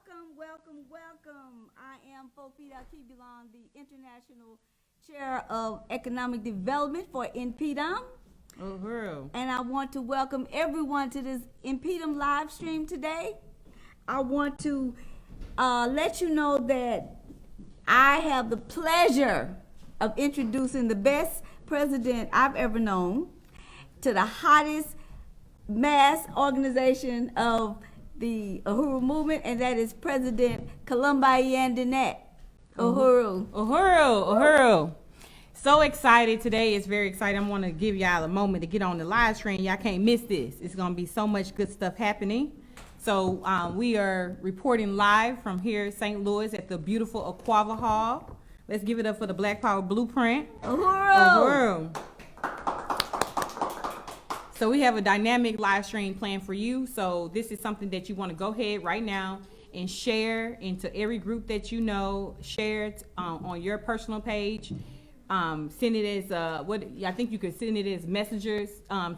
Welcome. I am Fofida Kibilon, the International Chair of Economic Development for InPDUM. Uhuru. And I want to welcome everyone to this InPDUM live stream today. I want to let you know that I have the pleasure of introducing the best president I've ever known to the hottest mass organization of the Uhuru movement, and that is President Columbayan Dinette. Uhuru. So excited today. It's very exciting. I want to give y'all a moment to get on the live stream. Y'all can't miss this. It's going to be so much good stuff happening. So we are reporting live from here in St. Louis at the beautiful Aquava Hall. Let's give it up for the Black Power Blueprint. Uhuru. So we have a dynamic live stream planned for you. So this is something that you want to go ahead right now and share into every group that you know. Share it on your personal page. Send it as I think you could send it as messengers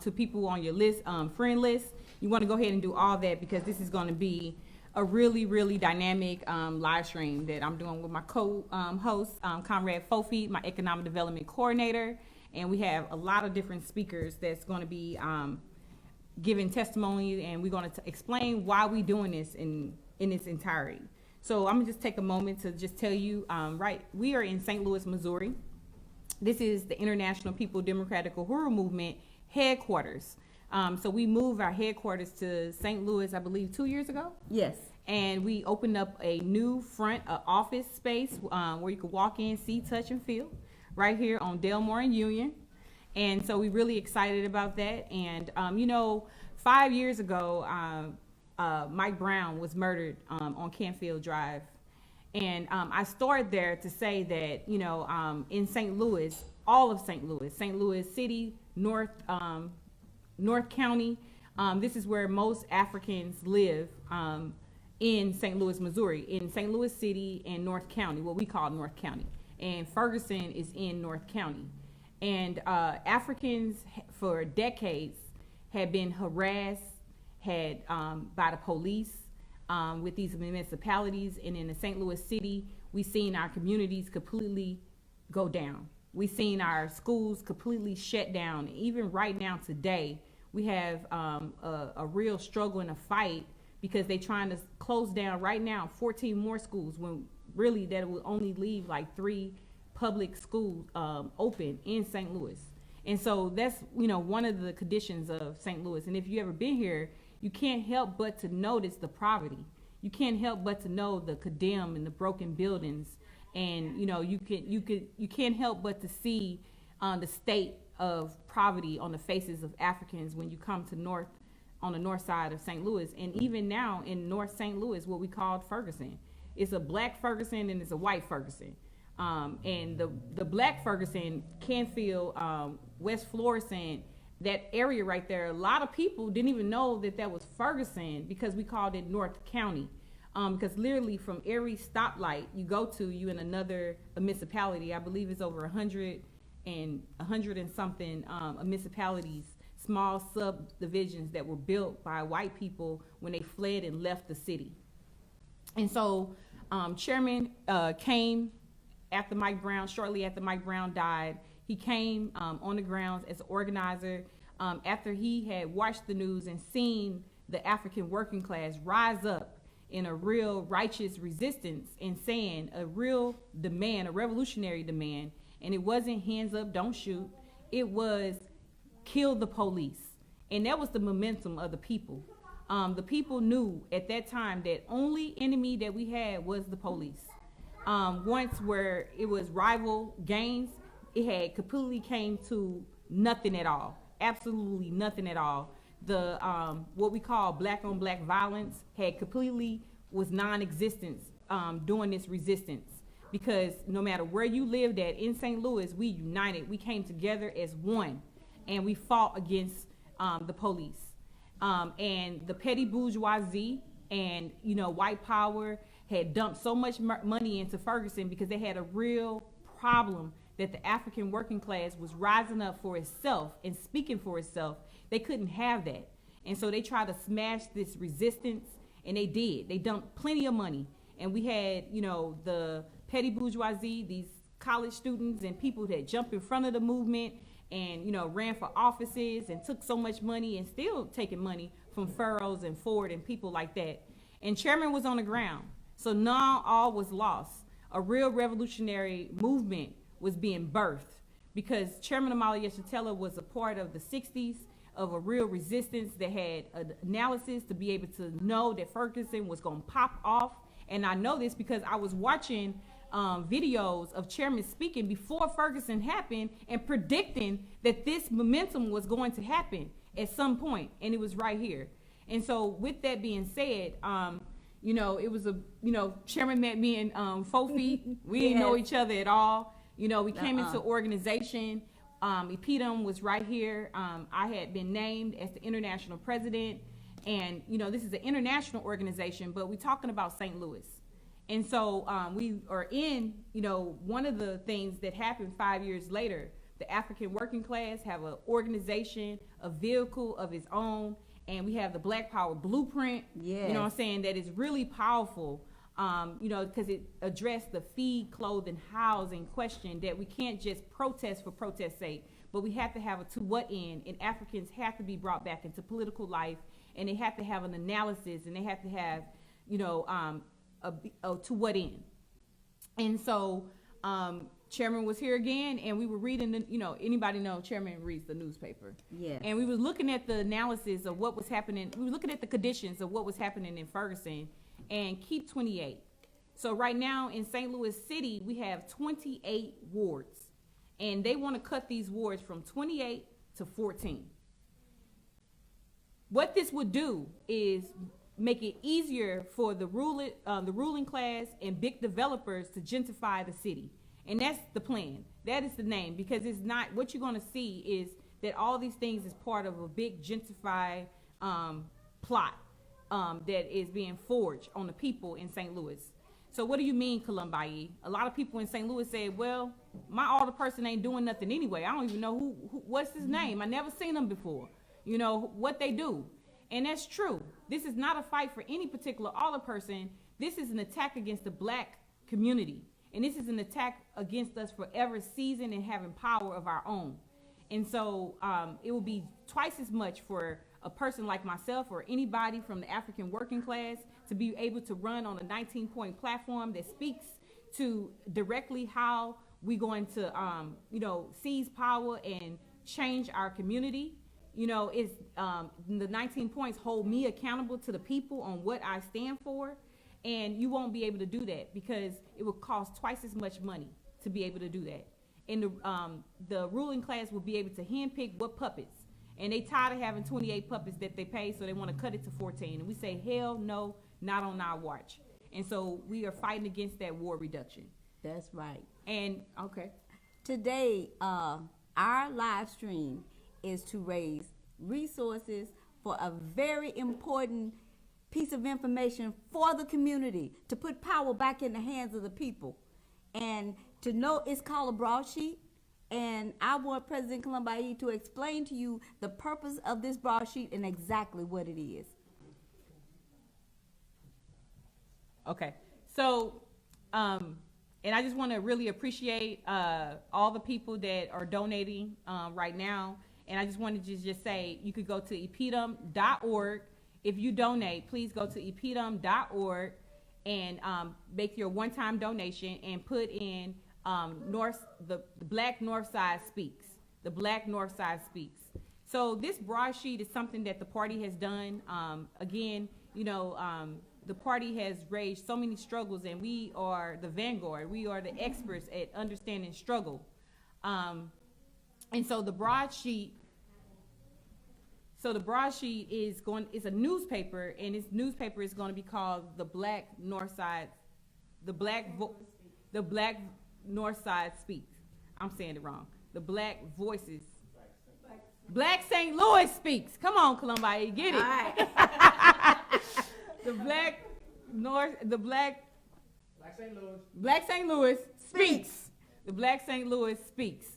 to people on your list, friend list. You want to go ahead and do all that because this is going to be a really, really dynamic live stream that I'm doing with my co-host, Comrade Fofi, my economic development coordinator. And we have a lot of different speakers that's going to be giving testimony, and we're going to explain why we're doing this in its entirety. So I'm going to just take a moment to just tell you, we are in St. Louis, Missouri. This is the International People Democratic Uhuru Movement headquarters. So we moved our headquarters to St. Louis, I believe, 2 years ago. Yes. And we opened up a new front office space where you could walk in, see, touch, and feel. Right here on Delmore and Union. And so we're really excited about that. And, 5 years ago, Mike Brown was murdered on Canfield Drive. And I started there to say that, in St. Louis, all of St. Louis City, North County, this is where most Africans live in St. Louis, Missouri, in St. Louis City and North County, what we call North County. And Ferguson is in North County. And Africans for decades had been harassed by the police with these municipalities. And in the St. Louis City, we've seen our communities completely go down. We've seen our schools completely shut down. Even right now today, we have a real struggle and a fight because they're trying to close down right now 14 more schools when really that will only leave like 3 public schools open in St. Louis. And so that's, one of the conditions of St. Louis. And if you ever been here, you can't help but to notice the poverty. You can't help but to know the condemned and the broken buildings. And, you can't help but to see the state of poverty on the faces of Africans when you come to on the north side of St. Louis. And even now in North St. Louis, what we called Ferguson. It's a black Ferguson and it's a white Ferguson. And the black Ferguson, Canfield, West Florissant, that area right there, a lot of people didn't even know that was Ferguson because we called it North County. Because literally from every stoplight you go to, you in another municipality. I believe it's over 100 and something municipalities, small subdivisions that were built by white people when they fled and left the city. And so Chairman came shortly after Mike Brown died. He came on the grounds as an organizer after he had watched the news and seen the African working class rise up in a real righteous resistance and saying a real demand, a revolutionary demand. And it wasn't hands up, don't shoot. It was kill the police. And that was the momentum of the people. The people knew at that time that only enemy that we had was the police. Once where it was rival gangs, it had completely came to nothing at all. Absolutely nothing at all. The what we call black on black violence had completely was non-existent during this resistance. Because no matter where you lived at in St. Louis, we united. We came together as one, and we fought against the police. And the petty bourgeoisie and white power had dumped so much money into Ferguson because they had a real problem that the African working class was rising up for itself and speaking for itself. They couldn't have that. And so they tried to smash this resistance And they did. They dumped plenty of money. And we had, you know, the petty bourgeoisie, these college students and people that jumped in front of the movement and, you know, ran for offices and took so much money and still taking money from Furrows and Ford and people like that. And Chairman was on the ground. So not all was lost. A real revolutionary movement was being birthed because Chairman Amali Yeshitela was a part of the 60s of a real resistance that had an analysis to be able to know that Ferguson was going to pop off. And I know this because I was watching videos of Chairman speaking before Ferguson happened and predicting that this momentum was going to happen at some point, and it was right here. And so with that being said, you know, it was Chairman met me in 4 feet. We didn't know each other at all. You know, we came into organization. InPDUM was right here. I had been named as the international president. And, you know, this is an international organization, but we're talking about St. Louis. And so we are in, you know, one of the things that happened 5 years later, the African working class have an organization, a vehicle of its own, and we have the Black Power Blueprint, you know what I'm saying, that is really powerful, you know, because it addressed the feed, clothing, housing question that we can't just protest for protest's sake, but we have to have a to what end, and Africans have to be brought back into political life, and they have to have an analysis, and they have to have, you know, to what end. And so Chairman was here again, and we were reading the, you know, anybody know Chairman reads the newspaper. Yeah. And we were looking at the analysis of what was happening. We were looking at the conditions of what was happening in Ferguson and keep 28. So right now in St. Louis City, we have 28 wards, and they want to cut these wards from 28 to 14. What this would do is make it easier for the ruling class and big developers to gentrify the city. And that's the plan. That is the name, because it's not, what you're going to see is that all these things is part of a big gentrify plot that is being forged on the people in St. Louis. So what do you mean, Columbi? A lot of people in St. Louis say, well, my older person ain't doing nothing anyway. I don't even know who what's his name. I never seen him before. You know, what they do. And that's true. This is not a fight for any particular older person. This is an attack against the black community. And this is an attack against us forever seizing and having power of our own. And so it will be twice as much for a person like myself or anybody from the African working class to be able to run on a 19-point platform that speaks to directly how we're going to, you know, seize power and change our community. You know, it's the 19 points hold me accountable to the people on what I stand for. And you won't be able to do that because it will cost twice as much money to be able to do that. And the ruling class will be able to handpick what puppets. And they tired of having 28 puppets that they pay, so they want to cut it to 14. And we say, hell no, not on our watch. And so we are fighting against that war reduction. That's right. And, okay. Today, our live stream is to raise resources for a very important piece of information for the community, to put power back in the hands of the people. And to know, it's called a broadsheet. And I want President Columbi to explain to you the purpose of this broadsheet and exactly what it is. Okay. So, and I just want to really appreciate all the people that are donating right now. And I just wanted to just say, you could go to InPDUM.org. If you donate, please go to InPDUM.org and make your one-time donation and put in the Black North Side Speaks. The Black North Side Speaks. So this broadsheet is something that the party has done. Again, you know, the party has raised so many struggles, and we are the vanguard. We are the experts at understanding struggle. And so the broadsheet is a newspaper, and this newspaper is going to be called the Black North Side Speaks. I'm saying it wrong. The Black Voices. Black St. Louis Speaks. Come on, Columbi, get it. All right. The Black St. Louis Speaks. The Black St. Louis Speaks.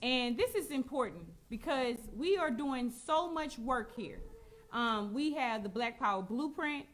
And this is important because we are doing so much work here. We have the Black Power Blueprint.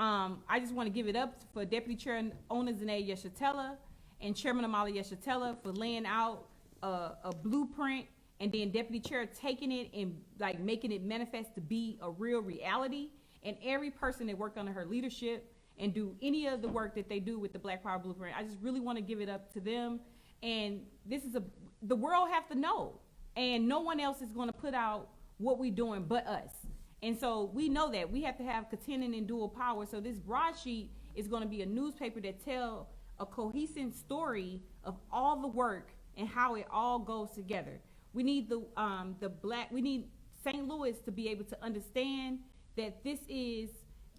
I just want to give it up for Deputy Chair Ona Zanae Yeshatella and Chairman Amali Yeshatella for laying out a blueprint, and then Deputy Chair taking it and like making it manifest to be a real reality. And every person that worked under her leadership and do any of the work that they do with the Black Power Blueprint, I just really want to give it up to them. And this is the world have to know, and no one else is going to put out what we're doing but us. And so we know that we have to have contending and dual power. So this broadsheet is going to be a newspaper that tell a cohesive story of all the work and how it all goes together. We need we need St. Louis to be able to understand that this is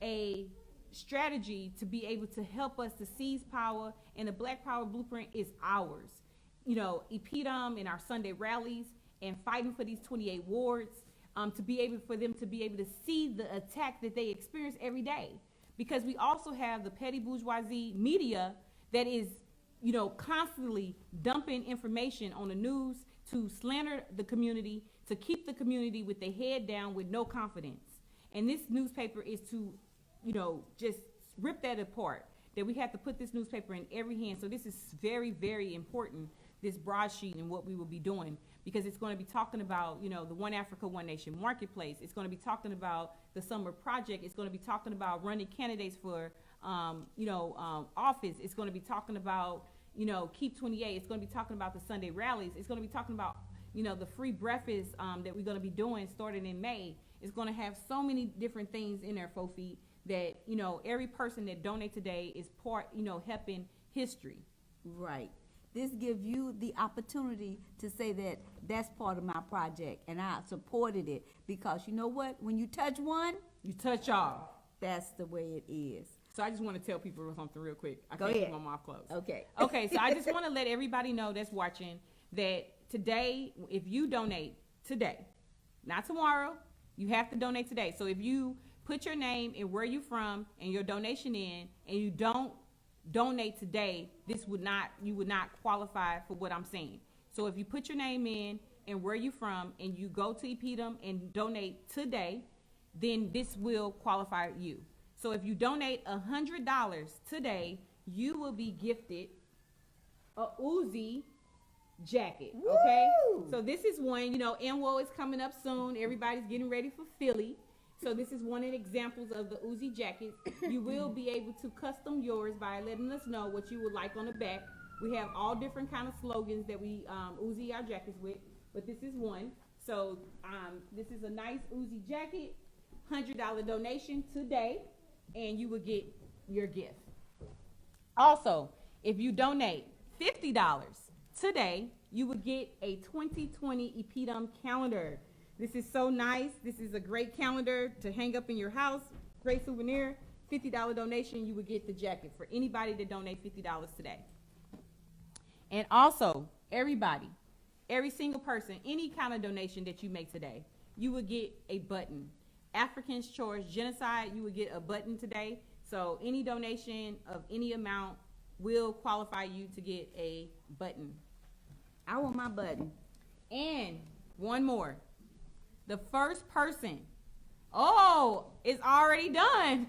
a strategy to be able to help us to seize power, and the Black Power Blueprint is ours. You know, InPDUM and our Sunday rallies and fighting for these 28 wards, to be able for them to be able to see the attack that they experience every day. Because we also have the petty bourgeoisie media that is, you know, constantly dumping information on the news to slander the community, to keep the community with their head down with no confidence. And this newspaper is to, you know, just rip that apart, that we have to put this newspaper in every hand. So this is very, very important, this broadsheet and what we will be doing, because it's going to be talking about, you know, the One Africa, One Nation marketplace. It's going to be talking about the summer project. It's going to be talking about running candidates for, office. It's going to be talking about, you know, Keep 28. It's going to be talking about the Sunday rallies. It's going to be talking about, you know, the free breakfast that we're going to be doing starting in May. It's going to have so many different things in there, Fofi, that, you know, every person that donate today is part, you know, helping history. Right. This gives you the opportunity to say that that's part of my project, and I supported it, because you know what? When you touch one, you touch all. That's the way it is. So I just want to tell people something real quick. I Go can't ahead. keep my mouth closed. Okay. Okay, so I just want to let everybody know that's watching that today, if you donate today, not tomorrow, you have to donate today. So if you put your name and where you're from and your donation in, and you don't donate today, you would not qualify for what I'm saying. So if you put your name in and where you're from and you go to InPDUM and donate today, then this will qualify you. So if you donate $100 today, you will be gifted a Uzi jacket. Okay. Woo! So this is one, you know, NWO is coming up soon. Everybody's getting ready for Philly. So this is one of the examples of the Uzi jackets. You will be able to custom yours by letting us know what you would like on the back. We have all different kind of slogans that we Uzi our jackets with, but this is one. So this is a nice Uzi jacket, $100 donation today, and you will get your gift. Also, if you donate $50 today, you will get a 2020 InPDUM calendar. This is so nice. This is a great calendar to hang up in your house. Great souvenir. $50 donation, you would get the jacket for anybody that donate $50 today. And also, everybody, every single person, any kind of donation that you make today, you would get a button. Africans Choice Genocide, you would get a button today. So any donation of any amount will qualify you to get a button. I want my button. And one more. The first person, it's already done.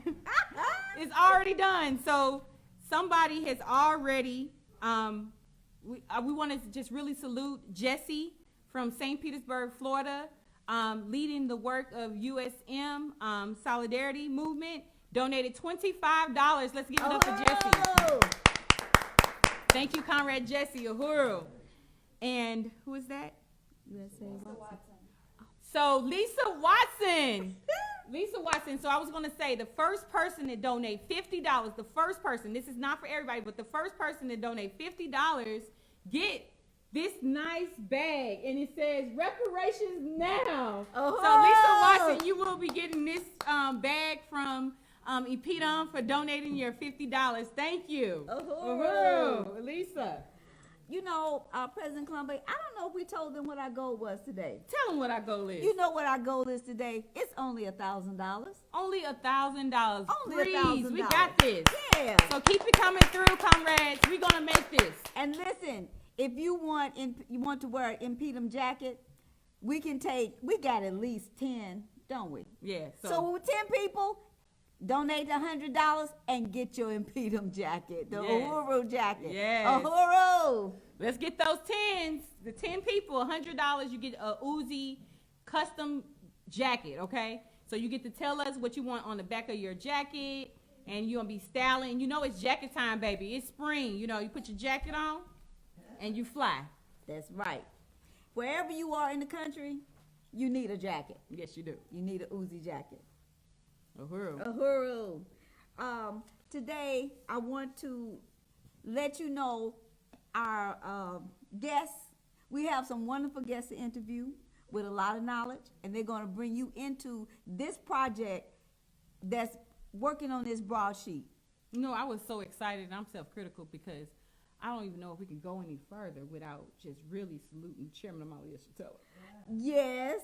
It's already done. So somebody has already, we want to just really salute Jesse from St. Petersburg, Florida, leading the work of USM Solidarity Movement, donated $25. Let's give it up for Jesse. Thank you, Comrade Jesse Uhuru. And who is that? USA Watson. So Lisa Watson. Lisa Watson. So I was going to say the first person to donate $50, the first person, this is not for everybody, but the first person to donate $50 get this nice bag, and it says reparations now. Oh. So Lisa Watson, you will be getting this bag from InPDUM for donating your $50. Thank you. Uhuru. Lisa. You know, President Colombo, I don't know if we told them what our goal was today. Tell them what our goal is. You know what our goal is today? It's only $1,000. Only $1,000. Only $1,000. We got this. Yeah. So keep it coming through, comrades. We're gonna make this. And listen, if you want to wear an InPDUM jacket, we got at least 10, don't we? Yeah. So with 10 people, Donate $100 and get your InPDUM jacket, the Yes. Uhuru jacket. Yes. Uhuru. Let's get those 10s. The 10 people, $100. You get a Uzi custom jacket, okay? So you get to tell us what you want on the back of your jacket, and you're going to be styling. You know it's jacket time, baby. It's spring. You know, you put your jacket on, and you fly. That's right. Wherever you are in the country, you need a jacket. Yes, you do. You need a Uzi jacket. Uhuru. Uhuru. Today, I want to let you know our guests. We have some wonderful guests to interview with a lot of knowledge, and they're going to bring you into this project that's working on this broadsheet. You know, I was so excited, and I'm self-critical because I don't even know if we can go any further without just really saluting Chairman Amalia Shatella. Yes.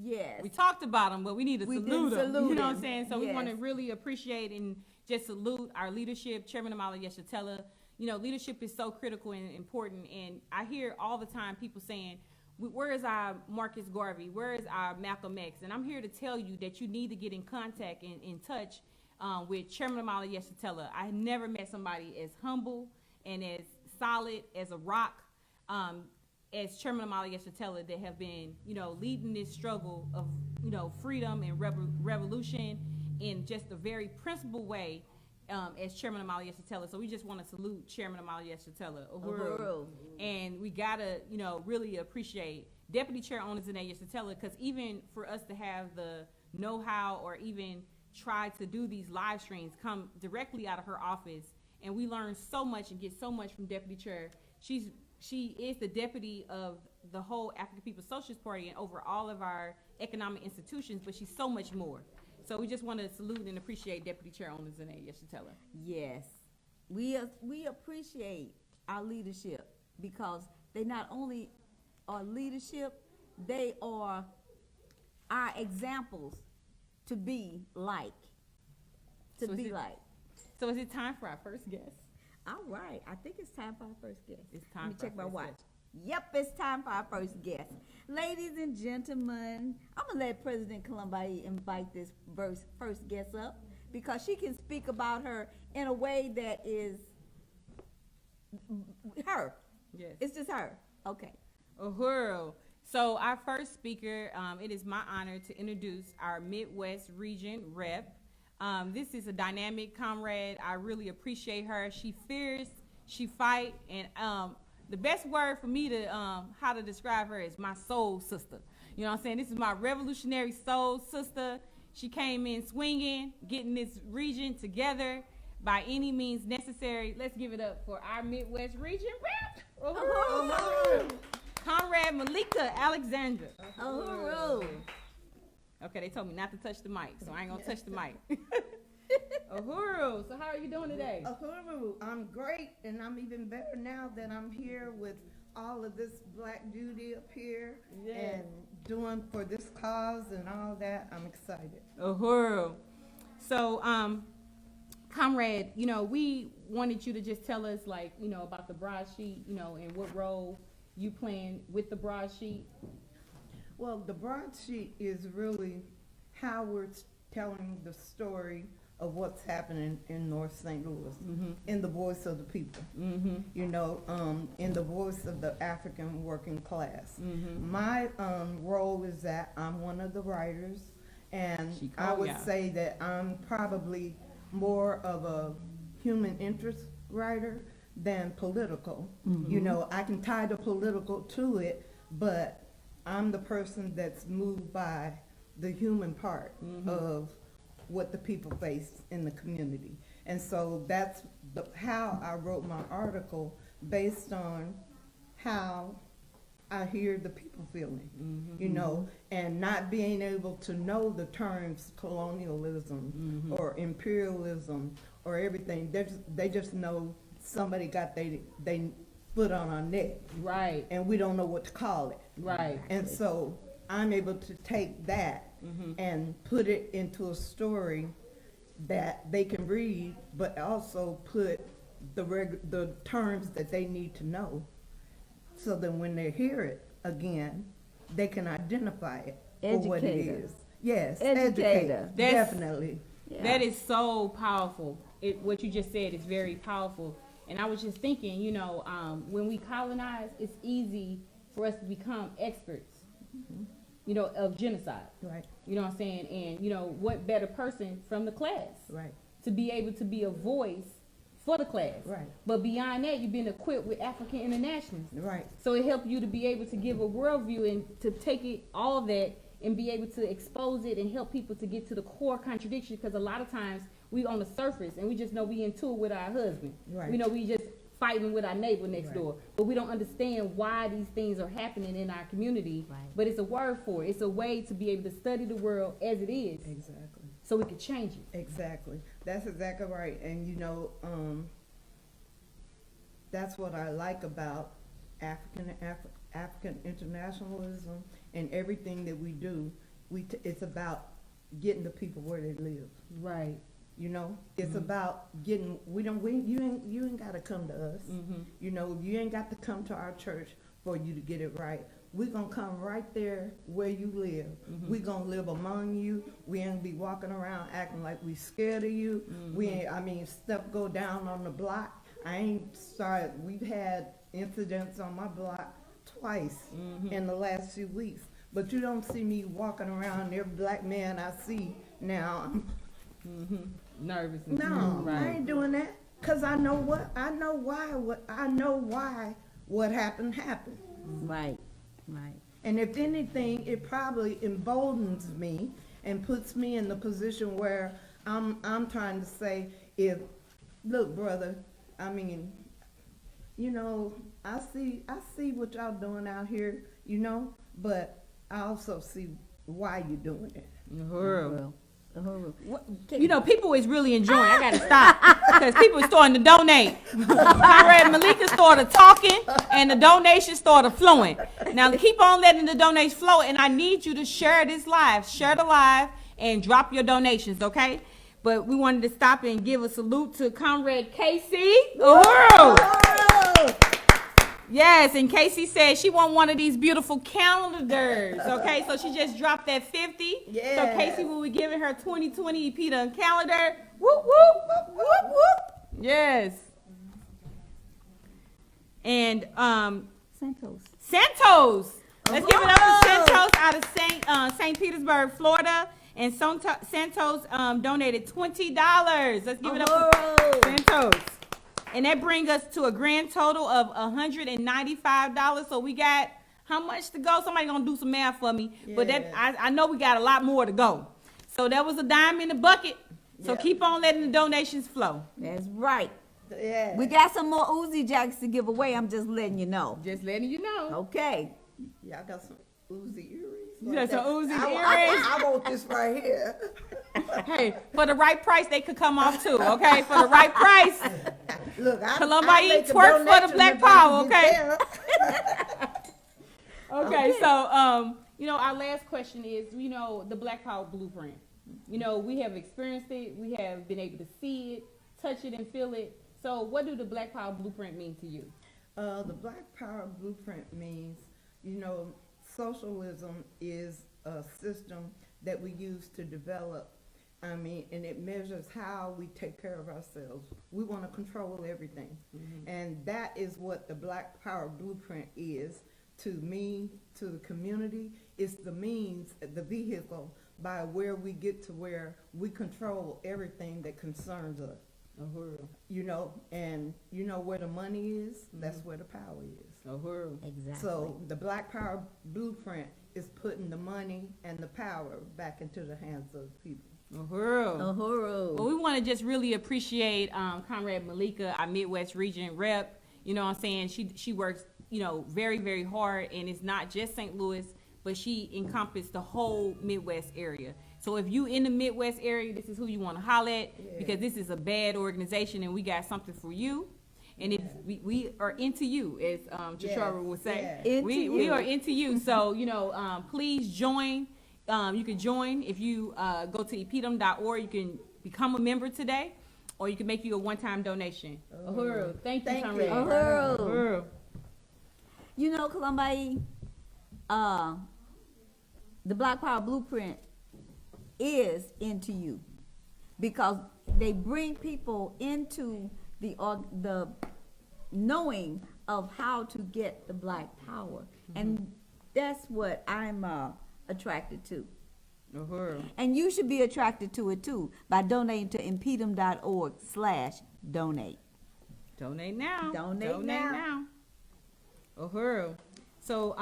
Yes. We talked about him, but we need to salute him. You know what I'm saying? So Yes. we want to really appreciate and just salute our leadership, Chairman Amalia Shatella. You know, leadership is so critical and important. And I hear all the time people saying, where is our Marcus Garvey? Where is our Malcolm X? And I'm here to tell you that you need to get in contact and in touch with Chairman Amalia Shatella. I never met somebody as humble and as solid as a rock as Chairman Amalia Shatella that have been, you know, leading this struggle of, you know, freedom and revolution in just a very principled way as Chairman Amalia Shatella. So we just want to salute Chairman Amalia Shatella. Uhuru. And we got to, you know, really appreciate Deputy Chair Onizanaia Shatella, because even for us to have the know-how or even try to do these live streams come directly out of her office, and we learn so much and get so much from Deputy Chair. She is the deputy of the whole African People's Socialist Party and over all of our economic institutions, but she's so much more. So we just want to salute and appreciate Deputy Chair Onizanaia Shatella. Yes. We appreciate our leadership because they not only are leadership, they are our examples to be like. So is it time for our first guest? All right. I think it's time for our first guest. It's time. Let me for check my our first watch. guest. Yep, it's time for our first guest. Ladies and gentlemen, I'm going to let President Columbi invite this first guest up because she can speak about her in a way that is her. Yes. It's just her. Okay. Uhuru. So our first speaker, it is my honor to introduce our Midwest region rep. This is a dynamic comrade. I really appreciate her. She fierce, she fight, and the best word for me to how to describe her is my soul sister. You know what I'm saying? This is my revolutionary soul sister. She came in swinging, getting this region together by any means necessary. Let's give it up for our Midwest region rep. Uhuru. Comrade Malika Alexandra. Uhuru. Okay, they told me not to touch the mic, so I ain't gonna touch the mic. Uhuru, so how are you doing today? Uhuru, I'm great, and I'm even better now that I'm here with all of this black beauty up here and doing for this cause and all that. I'm excited. Uhuru. So, comrade, you know, we wanted you to just tell us, like, you know, about the broadsheet, you know, and what role you playing with the broadsheet. Well, the broadsheet is really how we're telling the story of what's happening in North St. Louis, in the voice of the people, you know, in the voice of the African working class. My role is that I'm one of the writers, and I would say that I'm probably more of a human interest writer than political. You know, I can tie the political to it, but I'm the person that's moved by the human part of what the people face in the community. And so that's how I wrote my article, based on how I hear the people feeling, you know, and not being able to know the terms colonialism or imperialism or everything. They just know somebody got they foot on our neck. Right. And we don't know what to call it. Right. And so I'm able to take that and put it into a story that they can read, but also put the terms that they need to know, so that when they hear it again, they can identify it for what it is. Yes, Educator. Definitely. Yeah. That is so powerful. What you just said is very powerful. And I was just thinking, when we colonize, it's easy for us to become experts, of genocide. Right. You know what I'm saying? And, what better person from the class Right. to be able to be a voice for the class. Right. But beyond that, you've been equipped with African internationalists. Right. So it helped you to be able to give a worldview and to take all of that and be able to expose it and help people to get to the core contradiction, because a lot of times we on the surface and we just know we into it with our husband. Right. We know we just fighting with our neighbor next Right. door, but we don't understand why these things are happening in our community. Right. But it's a word for it. It's a way to be able to study the world as it is, Exactly. so we can change it. Exactly. That's exactly right. And that's what I like about African internationalism and everything that we do. It's about getting the people where they live. Right. It's about getting. You ain't got to come to us. You ain't got to come to our church for you to get it right. We're going to come right there where you live. We're going to live among you. We ain't be walking around acting like we scared of you. Stuff go down on the block. We've had incidents on my block twice in the last few weeks. But you don't see me walking around every black man I see now. Nervous. No, Right. I ain't doing that. Because I know why what happened. Right. Right. And if anything, it probably emboldens me and puts me in the position where I'm trying to say, look, brother, I see what y'all doing out here, but I also see why you're doing it. Uhuru. Uhuru. People is really enjoying. I gotta stop because people are starting to donate. Conrad Malika started talking, and the donations started flowing. Now keep on letting the donations flow, and I need you to share this live, share the live, and drop your donations, okay? But we wanted to stop and give a salute to Comrade Casey Uhuru. Yes, and Casey said she want one of these beautiful calendars, okay? So she just dropped that 50. Yes. So Casey will be giving her 2020 InPDUM calendar. Whoop, whoop, whoop, whoop, whoop. Yes. And Santos. Let's give it up to Santos out of St. Petersburg, Florida. And Santos donated $20. Let's give it up to Santos. And that brings us to a grand total of $195. So we got how much to go? Somebody gonna do some math for me. Yeah. But I know we got a lot more to go. So that was a dime in the bucket. So Yeah. keep on letting the donations flow. That's right. Yeah. We got some more Uzi Jacks to give away. I'm just letting you know. Just letting you know. Okay. Y'all got some Uzi earrings? You got some Uzi earrings? I want this right here. Hey, for the right price, they could come off too, okay? For the right price. Look, Columbine I make a twerk for the donation Black if I Power, can get okay? there. Okay, so, our last question is, the Black Power blueprint. We have experienced it. We have been able to see it, touch it, and feel it. So what do the Black Power blueprint mean to you? The Black Power blueprint means, socialism is a system that we use to develop. And it measures how we take care of ourselves. We want to control everything. And that is what the Black Power blueprint is to me, to the community. It's the means, the vehicle by where we get to where we control everything that concerns us. And where the money is, that's where the power is. Exactly. So the Black Power blueprint is putting the money and the power back into the hands of the people. Uhuru. Well, we want to just really appreciate Comrade Malika, our Midwest region rep. You know what I'm saying? She works, very, very hard, and it's not just St. Louis, but she encompassed the whole Midwest area. So if you in the Midwest area, this is who you want to holler at, because this is a bad organization, and we got something for you. And we are into you, as Chishara would say. Yes. We are into you. So, please join. You can join if you go to InPDUM.org. You can become a member today, or you can make you a one-time donation. Uhuru. Thank you, Conrad. Uhuru. Columbine, the Black Power blueprint is into you. because they bring people into the knowing of how to get the black power. And that's what I'm attracted to. Uhuru. And you should be attracted to it too by donating to InPDUM.org/donate. Donate now. Donate now. Uhuru. So,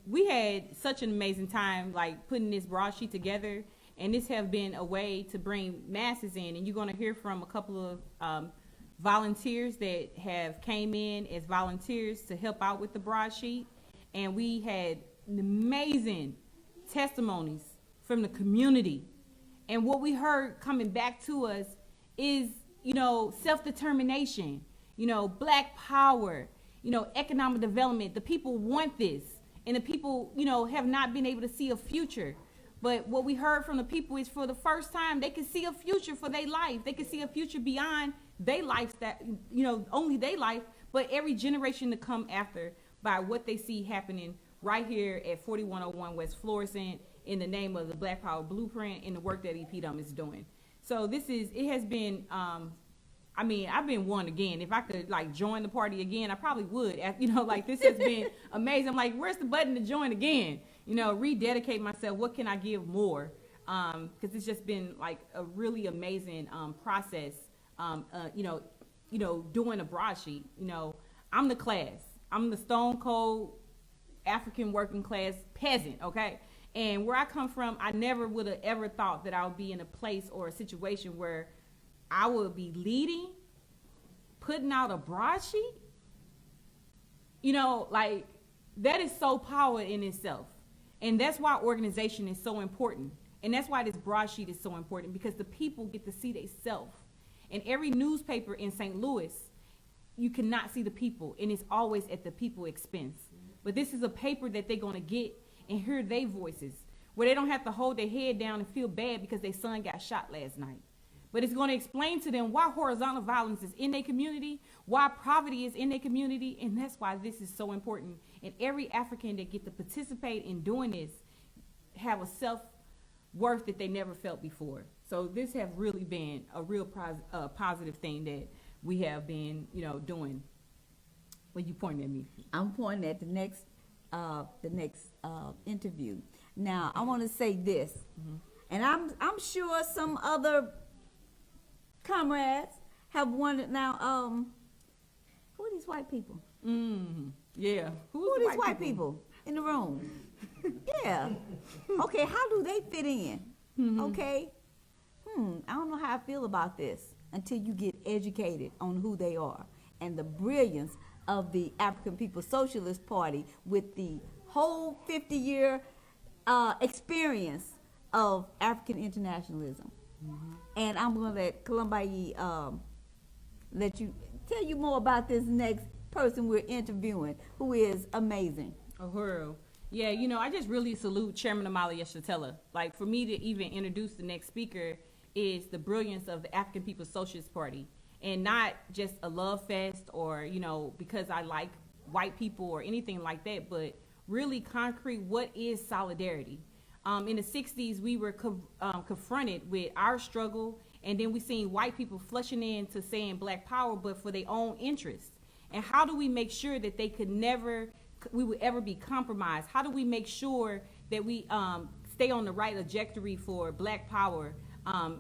we had such an amazing time, like putting this broadsheet together, and this have been a way to bring masses in. And you're going to hear from a couple of volunteers that have came in as volunteers to help out with the broadsheet, and we had amazing testimonies from the community. And what we heard coming back to us is, self-determination, black power, economic development. The people want this, and the people, have not been able to see a future. But what we heard from the people is, for the first time, they can see a future for their life. They can see a future beyond their life, that, only their life, but every generation to come after, by what they see happening right here at 4101 West Florissant, in the name of the Black Power Blueprint and the work that InPDUM is doing. So it has been, I've been one again. If I could join the party again, I probably would. This has been amazing. I'm like, where's the button to join again? Rededicate myself. What can I give more? Because it's just been a really amazing process. Doing a broadsheet. I'm the class. I'm the stone cold African working class peasant. Okay. And where I come from, I never would have ever thought that I would be in a place or a situation where I would be leading, putting out a broadsheet. That is so power in itself. And that's why organization is so important. And that's why this broadsheet is so important, because the people get to see themselves. And every newspaper in St. Louis, you cannot see the people, and it's always at the people expense. But this is a paper that they're going to get and hear their voices, where they don't have to hold their head down and feel bad because their son got shot last night. But it's going to explain to them why horizontal violence is in their community, why poverty is in their community, and that's why this is so important. And every African that get to participate in doing this have a self-worth that they never felt before. So this has really been a real positive thing that we have been, doing. What you pointing at me? I'm pointing at the next interview. Now, I want to say this, and I'm sure some other comrades have wondered now, who are these white people? Yeah. Who are these white people in the room? Yeah. Okay, how do they fit in? Okay. I don't know how I feel about this until you get educated on who they are and the brilliance of the African People's Socialist Party with the whole 50-year experience of African internationalism. And I'm going to let Columbayi tell you more about this next person we're interviewing, who is amazing. Uhuru. Yeah, I just really salute Chairman Amali Yeshatella. For me to even introduce the next speaker is the brilliance of the African People's Socialist Party. And not just a love fest or, because I like white people or anything like that, but really concrete, what is solidarity? In the 60s, we were confronted with our struggle, and then we seen white people flushing into saying black power, but for their own interests. And how do we make sure that we would ever be compromised? How do we make sure that we stay on the right trajectory for black power?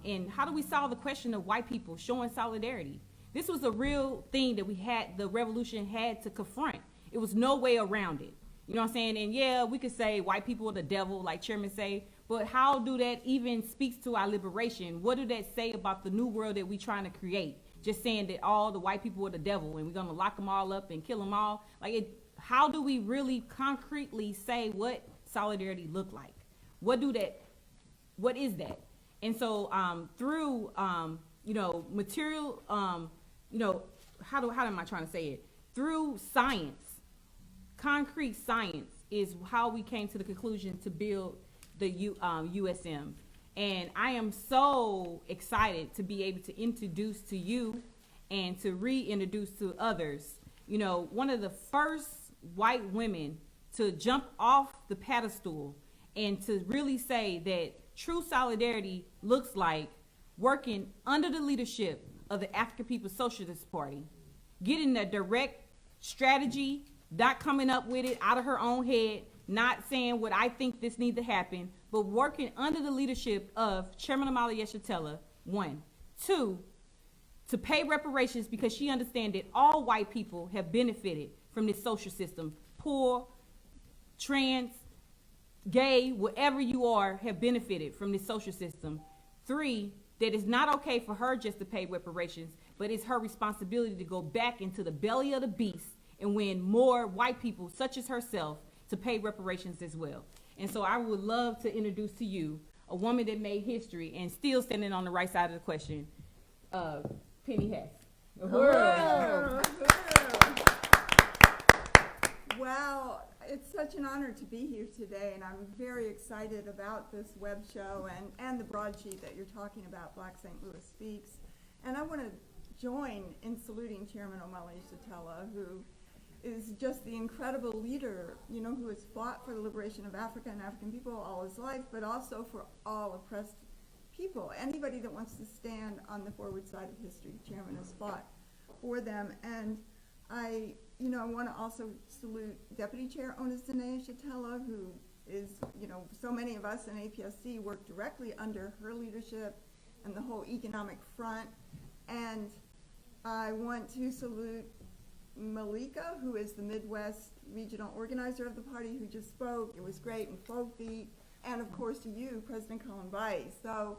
And how do we solve the question of white people showing solidarity? This was a real thing that the revolution had to confront. It was no way around it. You know what I'm saying? And yeah, we could say white people are the devil, like Chairman say, but how do that even speaks to our liberation? What do that say about the new world that we're trying to create? Just saying that all the white people are the devil and we're going to lock them all up and kill them all? How do we really concretely say what solidarity look like? What is that? And so through, material, how am I trying to say it? Through science, concrete science is how we came to the conclusion to build the USM. And I am so excited to be able to introduce to you and to reintroduce to others, one of the first white women to jump off the pedestal and to really say that true solidarity looks like working under the leadership of the African People's Socialist Party, getting the direct strategy, not coming up with it out of her own head, not saying what I think this needs to happen, but working under the leadership of Chairman Amala Yeshitela, 1. 2, to pay reparations because she understands that all white people have benefited from this social system. Poor, trans, gay, whatever you are, have benefited from this social system. 3, that it's not okay for her just to pay reparations, but it's her responsibility to go back into the belly of the beast and win more white people, such as herself, to pay reparations as well. And so I would love to introduce to you a woman that made history and still standing on the right side of the question, Penny Hess. Uhuru. Wow, it's such an honor to be here today, and I'm very excited about this web show and the broadsheet that you're talking about, Black St. Louis Speaks. And I want to join in saluting Chairman Amala Yeshitela, who is just the incredible leader, you know, who has fought for the liberation of Africa and African people all his life, but also for all oppressed people. Anybody that wants to stand on the forward side of history, Chairman has fought for them. And I want to also salute Deputy Chair Usm Convention, who is, so many of us in APSC work directly under her leadership and the whole economic front. And I want to salute Malika, who is the Midwest regional organizer of the party, who just spoke. It was great, and Folk Beat, and of course to you, President Colin Bice. So,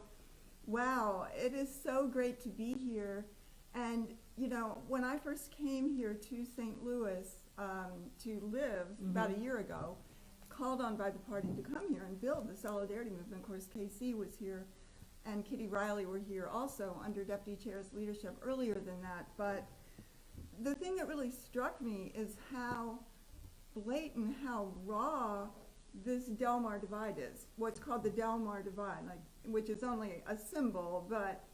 wow, it is so great to be here. And, when I first came here to St. Louis to live about a year ago, called on by the party to come here and build the solidarity movement. Of course, KC was here, and Kitty Riley were here also under Deputy Chair's leadership earlier than that. But the thing that really struck me is how blatant, how raw this Del Mar divide is. What's called the Del Mar divide, which is only a symbol, but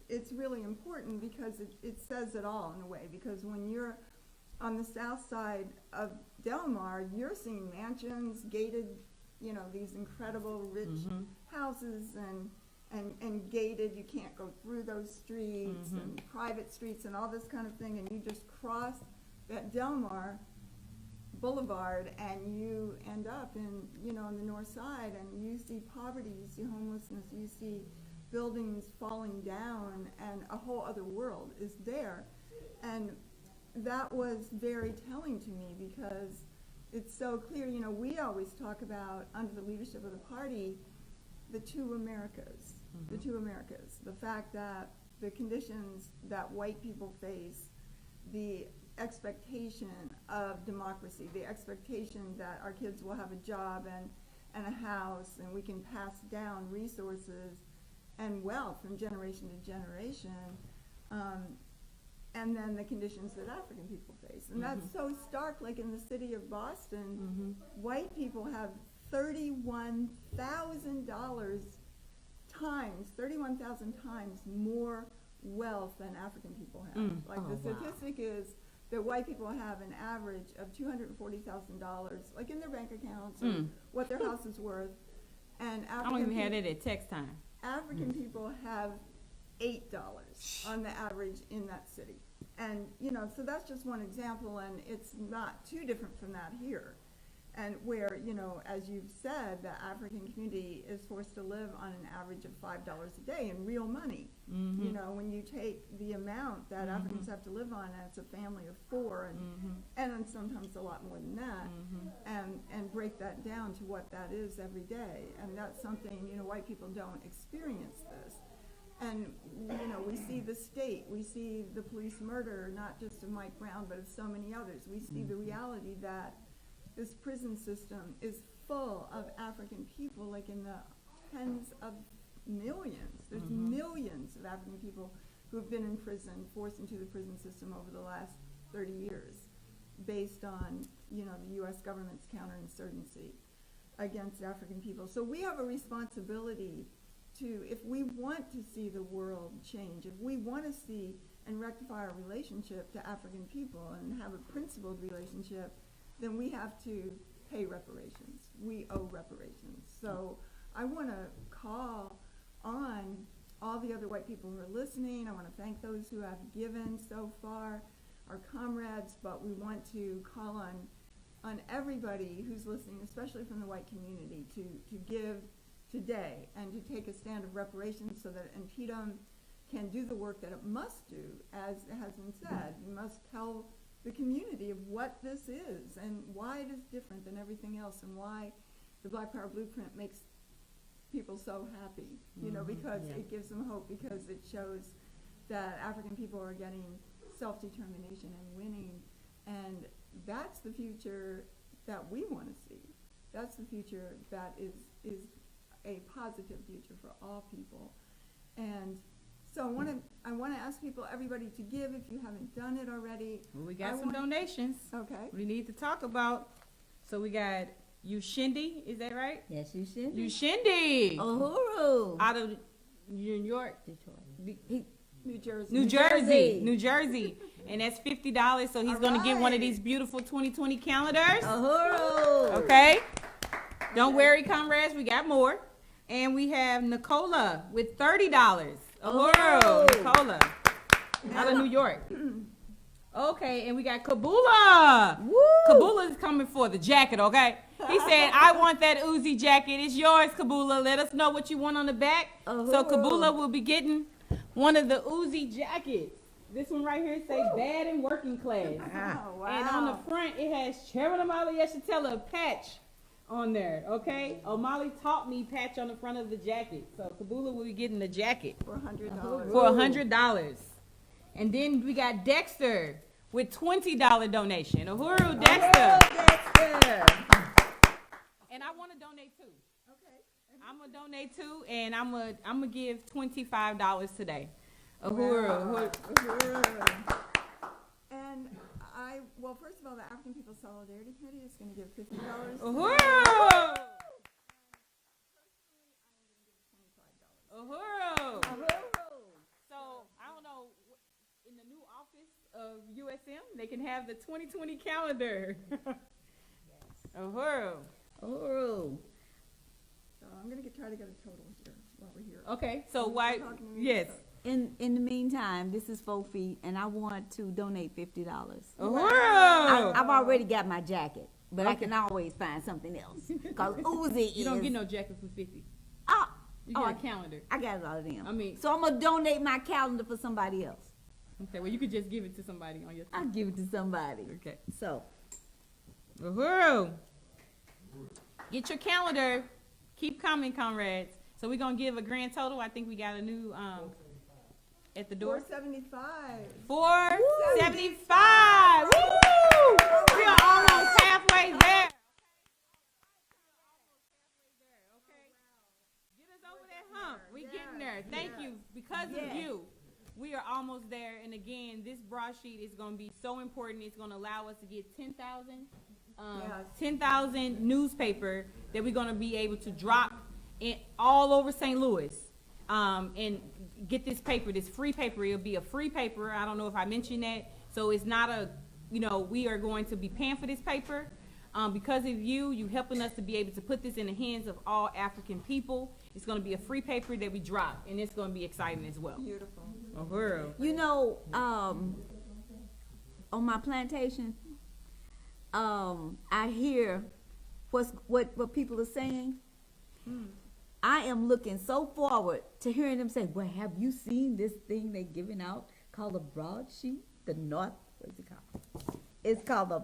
it's really important because it says it all in a way. Because when you're on the south side of Del Mar, you're seeing mansions, gated, these incredible rich houses and gated. You can't go through those streets and private streets and all this kind of thing, and you just cross that Del Mar Boulevard and you end up on the north side, and you see poverty, you see homelessness, you see buildings falling down, and a whole other world is there. And that was very telling to me because it's so clear. We always talk about, under the leadership of the party, the two Americas. The two Americas. The fact that the conditions that white people face, the expectation of democracy, the expectation that our kids will have a job and a house, and we can pass down resources and wealth from generation to generation, and then the conditions that African people face. And that's so stark. Like in the city of Boston, white people have $31,000 times more wealth than African people have. The statistic is that white people have an average of $240,000, like in their bank accounts, or what their house is worth. And I don't even have it at tax time. African people have $8 on the average in that city. And, so that's just one example, and it's not too different from that here. And where, as you've said, the African community is forced to live on an average of $5 a day in real money. When you take the amount that Africans have to live on, and it's a family of 4, and then sometimes a lot more than that, and break that down to what that is every day. And that's something, white people don't experience this. And, we see the state, we see the police murder, not just of Mike Brown, but of so many others. We see the reality that this prison system is full of African people, like in the tens of millions. There's millions of African people who have been in prison, forced into the prison system over the last 30 years, based on, the U.S. government's counterinsurgency against African people. So we have a responsibility to, if we want to see the world change, if we want to see and rectify our relationship to African people and have a principled relationship, then we have to pay reparations. We owe reparations. So I want to call on all the other white people who are listening. I want to thank those who have given so far, our comrades, but we want to call on everybody who's listening, especially from the white community, to give today and to take a stand of reparations so that InPDUM can do the work that it must do. As has been said, we must tell the community of what this is and why it is different than everything else, and why the Black Power Blueprint makes people so happy, you know, because it gives them hope, because it shows that African people are getting self-determination and winning, and that's the future that we want to see. That's the future that is a positive future for all people. And so I want to ask people, everybody, to give if you haven't done it already. Well, we got some donations. Okay. We need to talk about. So we got Ushindi, is that right? Yes, you should. Ushindi, Uhuru. out of New York, New Jersey. New Jersey, and that's $50. So he's gonna get one of these beautiful 2020 calendars. Uhuru. Okay. Don't worry, comrades, we got more. And we have Nicola with $30. Uhuru, Nicola, out of New York. Okay, and we got Kabula. Woo. Kabula is coming for the jacket, okay? He said, I want that Uzi jacket. It's yours, Kabula. Let us know what you want on the back. So Kabula will be getting one of the Uzi jackets. This one right here says bad and working class. Oh, wow. And on the front, it has Chairman Omali Yeshitela patch on there, okay? Omali taught me patch on the front of the jacket. So Kabula will be getting the jacket For $100. for $100. And then we got Dexter with $20 donation. Uhuru, Dexter. Dexter. And I want to donate too. Okay. I'm gonna donate too, and I'm gonna give $25 today. Uhuru. And well, first of all, the African People's Solidarity Committee is going to give $50. Uhuru. Uhuru. So I don't know, in the new office of USM, they can have the 2020 calendar. Uhuru. Uhuru. So I'm going to try to get a total here while we're here. Okay, so why? Talking to me, Yes. In the meantime, this is 4 feet, and I want to donate $50. Uhuru. I've already got my jacket, but I can always find something else. Cause Uzi You don't get no jacket for 50. Oh, You get a calendar. I got a lot of them. I mean- so I'm gonna donate my calendar for somebody else. Okay, well you could just give it to somebody on your. I'll give it to somebody. Okay. So Uhuru. Get your calendar. Keep coming, comrades. So we're gonna give a grand total. I think we got a new at the door. $475. $475. Woo! We are almost halfway there. Get us over that hump. We getting there. Thank you. Because of you, we are almost there. And again, this broadsheet is going to be so important. It's going to allow us to get 10,000 newspaper that we're going to be able to drop all over St. Louis. And get this paper, this free paper. It'll be a free paper. I don't know if I mentioned that. So it's not a, we are going to be paying for this paper. Because of you helping us to be able to put this in the hands of all African people. It's going to be a free paper that we drop, and it's going to be exciting as well. Beautiful. Uhuru. on my plantation, I hear what people are saying. I am looking so forward to hearing them say, well, have you seen this thing they're giving out called a broadsheet? The North, what's it called? It's called the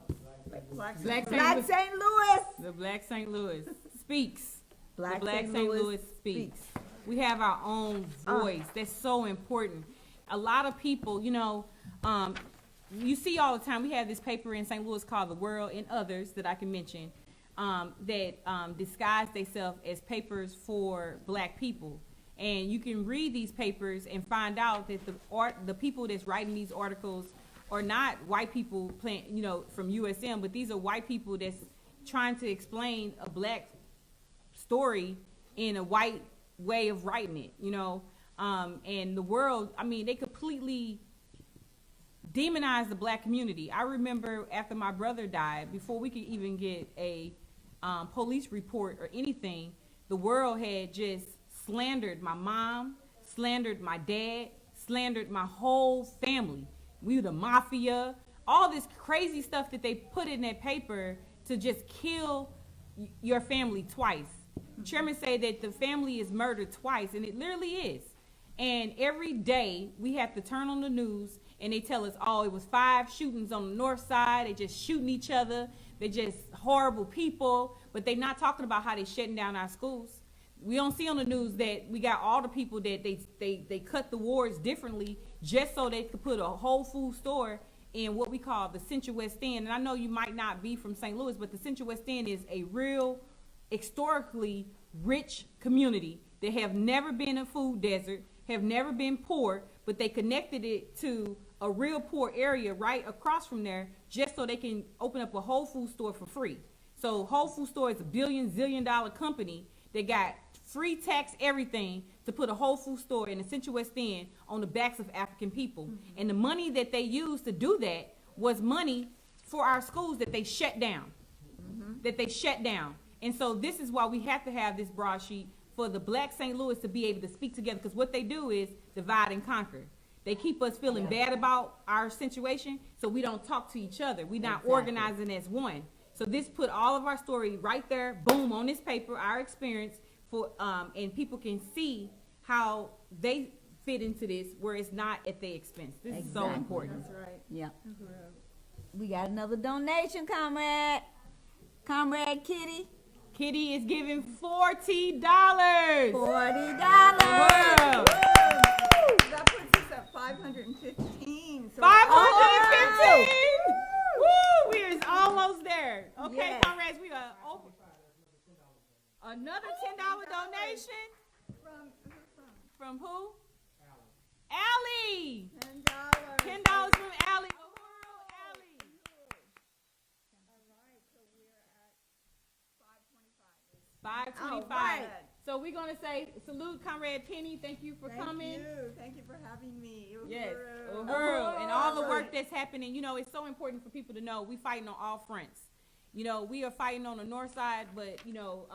Black Black St. Louis. The Black St. Louis speaks. Black the Black St. St. Louis Louis speaks. We have our own voice. That's so important. A lot of people, you see all the time, we have this paper in St. Louis called The World and others that I can mention that disguise themselves as papers for black people. And you can read these papers and find out that the people that's writing these articles are not white people from USM, but these are white people that's trying to explain a black story in a white way of writing it, and the world, they completely demonize the black community. I remember after my brother died, before we could even get a police report or anything, the world had just slandered my mom, slandered my dad, slandered my whole family. We were the mafia, all this crazy stuff that they put in that paper to just kill your family twice. Chairman say that the family is murdered twice, and it literally is. And every day we have to turn on the news and they tell us, oh, it was 5 shootings on the north side. They just shooting each other. They're just horrible people. But they're not talking about how they're shutting down our schools. We don't see on the news that we got all the people that they cut the wards differently just so they could put a Whole Food store in what we call the Central West End. And I know you might not be from St. Louis, but the Central West End is a real historically rich community that have never been a food desert, have never been poor, but they connected it to a real poor area right across from there just so they can open up a Whole Food store for free. So Whole Food store is a zillion dollar company that got free tax everything to put a Whole Food store in the Central West End on the backs of African people. Mm-hmm. And the money that they used to do that was money for our schools that they shut down. Mm-hmm. And so this is why we have to have this broadsheet for the Black St. Louis to be able to speak together, because what they do is divide and conquer. They keep us feeling bad about our situation, so we don't talk to each other. We're not organizing as one. So this put all of our story right there, boom, on this paper, our experience, for and people can see how they fit into this, where it's not at their expense. This is so important. That's right. Yeah. Uhuru. We got another donation, comrade. Comrade Kitty. Kitty is giving $40. $40. Wow. That puts us at 515. So 515. Woo! We is almost there. Okay, yes. comrades, we are open. Another $10 donation. From who? Allie. $10. $10 from Allie. Uhuru, Allie. All right, so we're at 525. 525. Right. So we're gonna say salute, Comrade Penny. Thank you for coming. Thank you for having me. Yes, Uhuru. Uhuru, and all the work that's happening. You know, it's so important for people to know we fighting on all fronts. You know, we are fighting on the north side, but you know,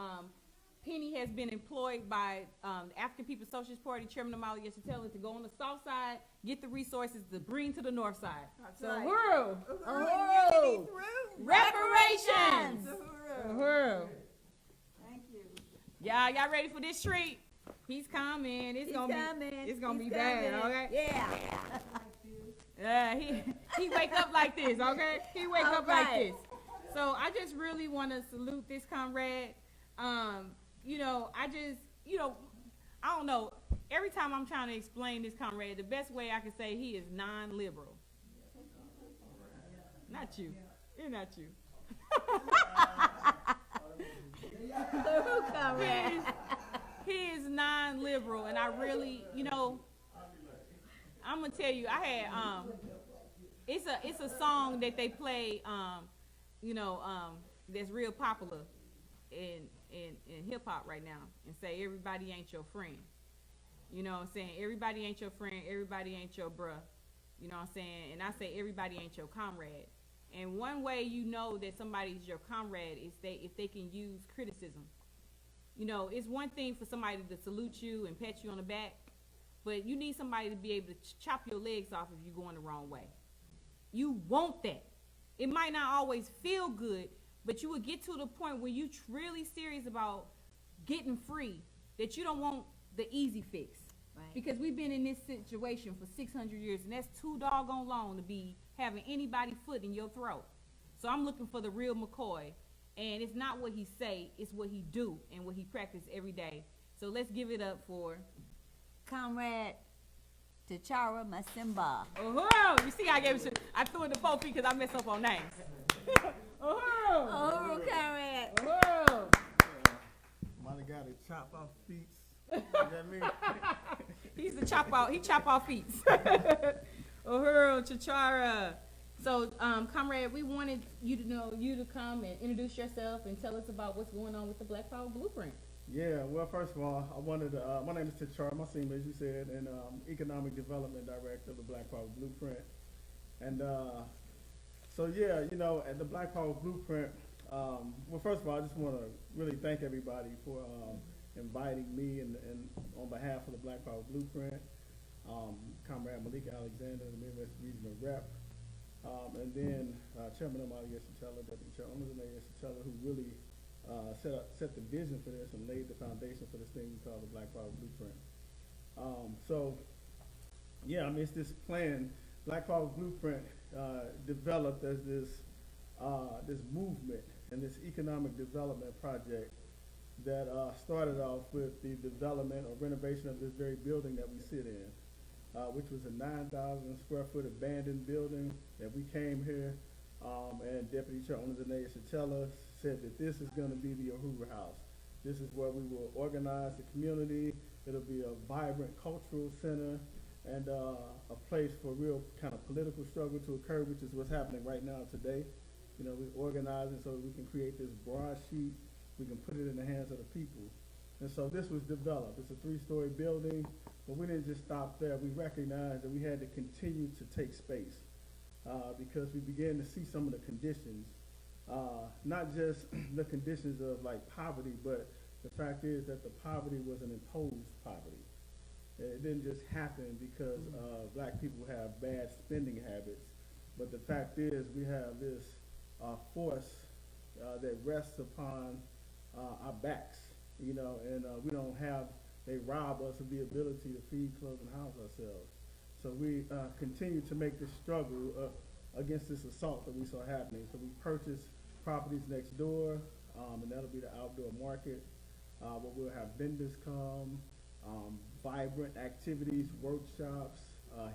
Penny has been employed by the African People's Socialist Party Chairman Amali Yeshitela to go on the south side, get the resources to bring to the north side. That's So right. Uhuru, Uhuru. Unity through reparations. Uhuru. Uhuru. Thank you. Y'all ready for this treat? He's coming. It's gonna be bad, okay? Yeah. He wake up like this, okay? He wake up like this. So I just really want to salute this comrade. You know, I don't know. Every time I'm trying to explain this comrade, the best way I can say he is non-liberal. Not you. You're not you. He is non-liberal, and I really, you know, I'm gonna tell you, I had it's a song that they play, you know, that's real popular in hip hop right now, and say everybody ain't your friend. You know what I'm saying? Everybody ain't your friend, everybody ain't your bruh. You know what I'm saying? And I say everybody ain't your comrade. And one way you know that somebody's your comrade is if they can use criticism. You know, it's one thing for somebody to salute you and pat you on the back, but you need somebody to be able to chop your legs off if you're going the wrong way. You want that. It might not always feel good, but you will get to the point where you're really serious about getting free, that you don't want the easy fix. Right. Because we've been in this situation for 600 years, and that's too doggone long to be having anybody foot in your throat. So I'm looking for the real McCoy, and it's not what he say, it's what he do and what he practice every day. So let's give it up for Comrade T'Challa Masimba. Uhuru. You see, I gave it to, I threw it to 4 feet because I mess up on names. Uhuru. Uhuru, comrade. Uhuru. Might have got to chop off feet. You know what I mean? He's the chop out. He chop off feet. Uhuru, T'Challa. So, comrade, we wanted you to come and introduce yourself and tell us about what's going on with the Black Power Blueprint. Yeah, well, first of all, I wanted to, my name is T'Challa Masimba, as you said, and Economic Development Director of the Black Power Blueprint. And so, yeah, you know, at the Black Power Blueprint, well, first of all, I just want to really thank everybody for inviting me and on behalf of the Black Power Blueprint, Comrade Malika Alexander, the Midwest Regional Rep, and then Chairman Amalia Yeshitela, Deputy Chairman Yeshitela, who really set the vision for this and laid the foundation for this thing we call the Black Power Blueprint. It's this plan, Black Power Blueprint, developed as this movement and this economic development project that started off with the development or renovation of this very building that we sit in, which was a 9,000 square foot abandoned building that we came here, and Deputy Chairman Yeshitela said that this is going to be the Uhuru House. This is where we will organize the community. It'll be a vibrant cultural center and a place for real kind of political struggle to occur, which is what's happening right now today. You know, we're organizing so that we can create this broadsheet. We can put it in the hands of the people. And so this was developed. It's a 3-story building, but we didn't just stop there. We recognized that we had to continue to take space because we began to see some of the conditions, not just the conditions of like poverty, but the fact is that the poverty was an imposed poverty. It didn't just happen because black people have bad spending habits, but the fact is we have this force that rests upon our backs, you know, and we don't have, they rob us of the ability to feed, clothe, and house ourselves. So we continue to make this struggle against this assault that we saw happening. So we purchased properties next door, and that'll be the outdoor market, where we'll have vendors come, vibrant activities, workshops,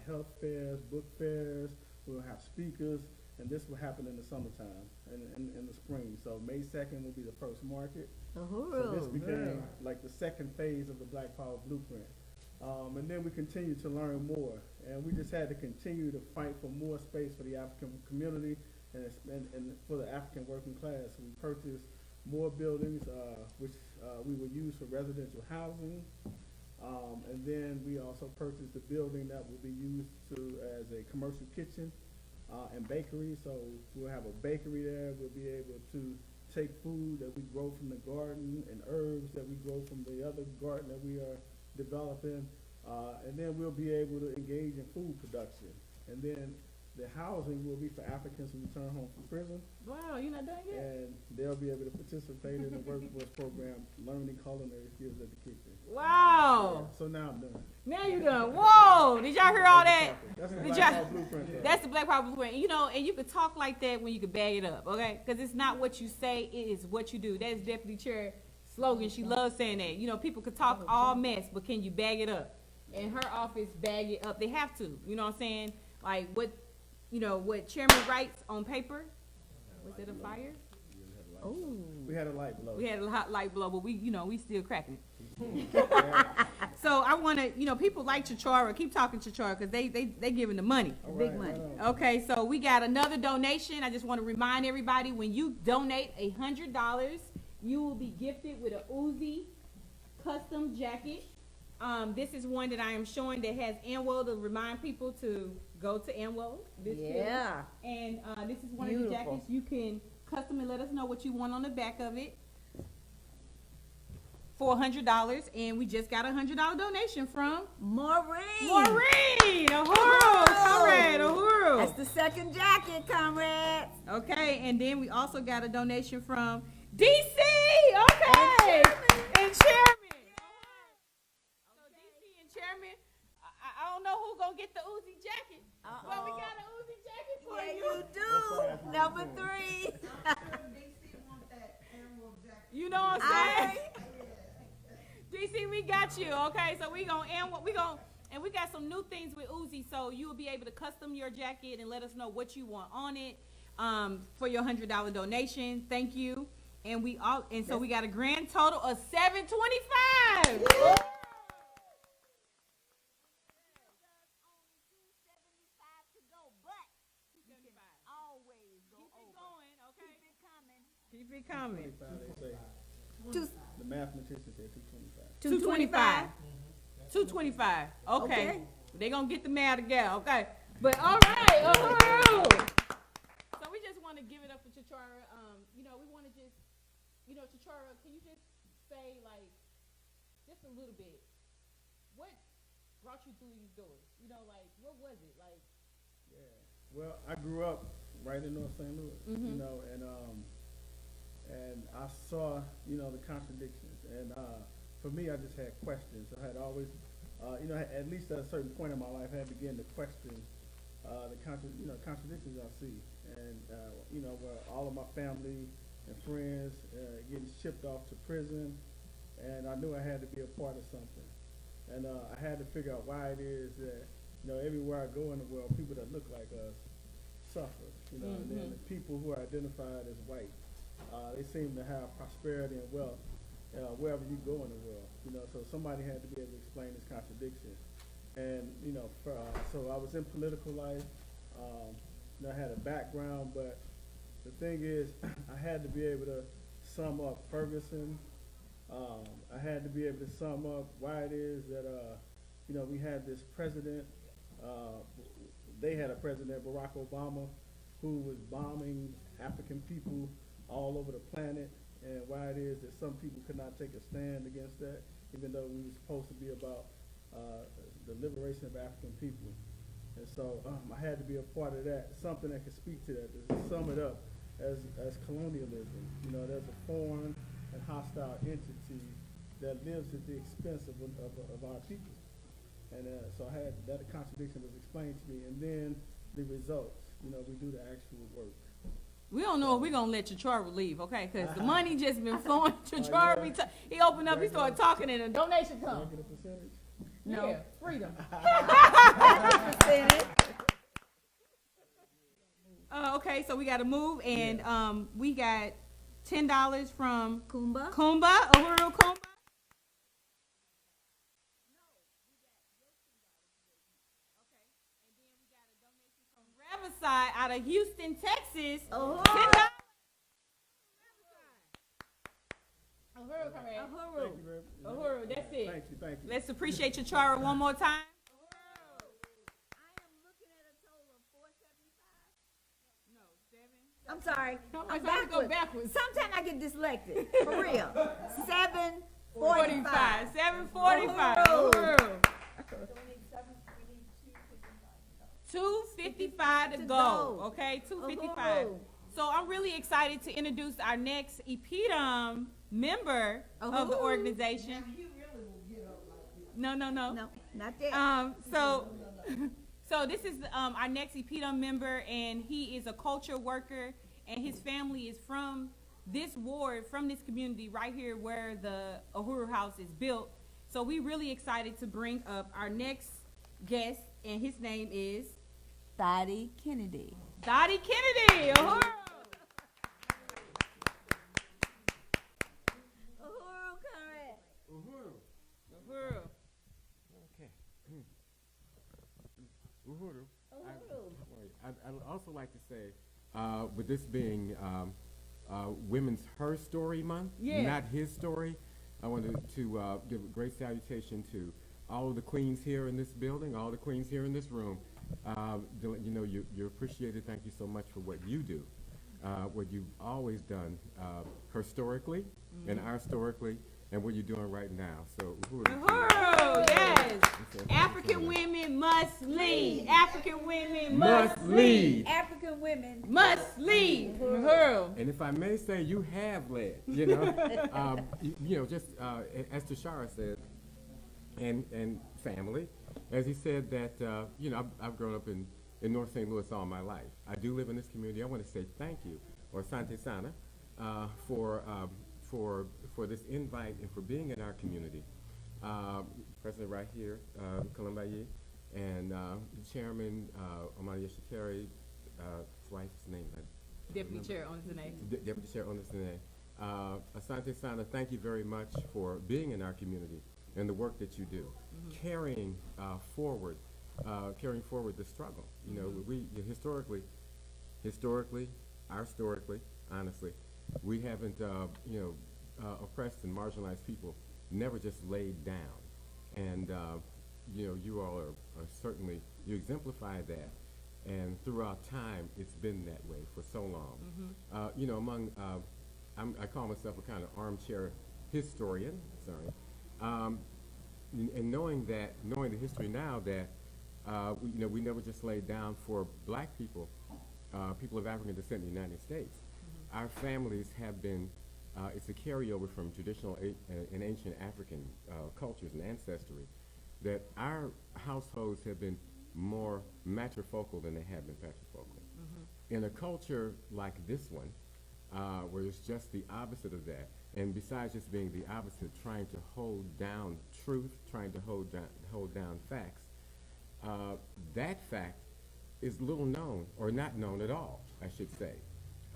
health fairs, book fairs. We'll have speakers, and this will happen in the summertime and in the spring. So May 2nd will be the first market. So this became like the second phase of the Black Power Blueprint. And then we continue to learn more. And we just had to continue to fight for more space for the African community and for the African working class. So we purchased more buildings, which we will use for residential housing. And then we also purchased a building that will be used as a commercial kitchen and bakery. So we'll have a bakery there. We'll be able to take food that we grow from the garden and herbs that we grow from the other garden that we are developing. And then we'll be able to engage in food production. And then the housing will be for Africans who return home from prison. Wow, you're not done yet? And they'll be able to participate in the workforce program, learning culinary skills at the kitchen. Wow. So now I'm done. Now you're done. Whoa, did y'all hear all that? That's the Did Black y'all- Power Blueprint. That's the Black Power Blueprint. You know, and you could talk like that when you could bag it up, okay? Because it's not what you say, it is what you do. That is Deputy Chair slogan. She loves saying that. You know, people could talk all mess, but can you bag it up? And her office bag it up. They have to. You know what I'm saying? Like what Chairman writes on paper. Was it a fire? Oh. We had a light blow. We had a hot light blow, but we still cracking it. So I want to, people like Chichara. Keep talking Chichara because they giving the money. All Big right, money. right on. Okay, so we got another donation. I just want to remind everybody, when you donate $100, you will be gifted with a Uzi custom jacket. This is one that I am showing that has ANWO to remind people to go to ANWO. Yeah. And this is one of the Beautiful. jackets. You can custom and let us know what you want on the back of it for $100. And we just got a $100 donation from Maureen. Uhuru, comrade, Uhuru. That's the second jacket, comrades. Okay, and then we also got a donation from DC. Okay, and Chairman. So DC and Chairman, I don't know who's gonna get the Uzi jacket, but we got an Uzi jacket for Yeah, you. you do. Number 3. You know what I'm saying? DC, we got you. Okay, so we got some new things with Uzi, so you will be able to custom your jacket and let us know what you want on it for your $100 donation. Thank you. And we got a grand total of $725. Keep it coming. 25, they say. Two- The mathematician said 225. 225. 225. Okay. Okay. They gonna get the math together. Okay. But all right. Uhuru. So we just want to give it up for Chichara. We want to just, Chichara, can you just say like just a little bit. What brought you through these doors? You know, like what was it like? Yeah. Well, I grew up right in North St. Louis, you know, and I saw, you know, the contradictions. And for me, I just had questions. I had always, you know, at least at a certain point in my life, I had begun to question the contradictions I see. And, you know, where all of my family and friends getting shipped off to prison. And I knew I had to be a part of something. And I had to figure out why it is that, you know, everywhere I go in the world, people that look like us suffer, you know, and then the people who are identified as white, they seem to have prosperity and wealth wherever you go in the world, you know, so somebody had to be able to explain this contradiction. And, you know, so I was in political life, you know, I had a background, but the thing is, I had to be able to sum up Ferguson. I had to be able to sum up why it is that, you know, we had this president, they had a president, Barack Obama, who was bombing African people all over the planet, and why it is that some people could not take a stand against that, even though we were supposed to be about the liberation of African people. And so I had to be a part of that, something that could speak to that, to sum it up as colonialism. You know, there's a foreign and hostile entity that lives at the expense of our people. And so I had that contradiction was explained to me, and then the results. You know, we do the actual work. We don't know if we're gonna let Chachara leave, okay? Because the money just been flowing. Chachara, he opened up, he started talking, and a donation Can I come. get a percentage? No, yeah, freedom. Okay, so we got to move, and we got $10 from Kumba. Uhuru Kumba. Riverside out of Houston, Texas. Uhuru. $10. Uhuru, come here. Thank you very much. Uhuru, that's it. Thank you, thank you. Let's appreciate Chachara one more time. I'm sorry. I I'm tried to go backwards. Sometimes I get dyslexic. For real. 7:45. 7:45. Uhuru. 2:55 to go. Okay, 2:55. Uhuru. So I'm really excited to introduce our next InPDUM member of the organization. No. No, not that. So this is our next InPDUM member, and he is a culture worker, and his family is from this ward, from this community right here where the Uhuru House is built. So we're really excited to bring up our next guest, and his name is Dottie Kennedy. Dottie Kennedy. Uhuru. Uhuru, correct. Uhuru. Okay. Uhuru. I'd also like to say, with this being Women's Her Story Month, not his story, I wanted to give a great salutation to all of the queens here in this building, all the queens here in this room. You know, you're appreciated. Thank you so much for what you do, what you've always done historically and historically, and what you're doing right now. So, Uhuru, yes. African women must lead. African women must lead. African women Must lead. Uhuru. And if I may say, you have led, you know, you know, just as Tashara said, and family, as he said that, you know, I've grown up in North St. Louis all my life. I do live in this community. I want to say thank you, or Asante Sana, for this invite and for being in our community. President right here, Kalimbaye, and Chairman Amalia Shakari, his wife's name. Deputy Chair on his name. Deputy Chair on this name. Asante Sana, thank you very much for being in our community and the work that you do, carrying forward the struggle. You know, we historically, honestly, we haven't, you know, oppressed and marginalized people never just laid down. And, you know, you all are certainly, you exemplify that. And throughout time, it's been that way for so long. You know, I call myself a kind of armchair historian, Um, and knowing the history now that, we never just laid down for black people, people of African descent in the United States. Our families have been, it's a carryover from traditional and ancient African cultures and ancestry, that our households have been more matrifocal than they have been patrifocal. In a culture like this one, where it's just the opposite of that, and besides just being the opposite, trying to hold down truth, trying to hold down facts, that fact is little known, or not known at all, I should say.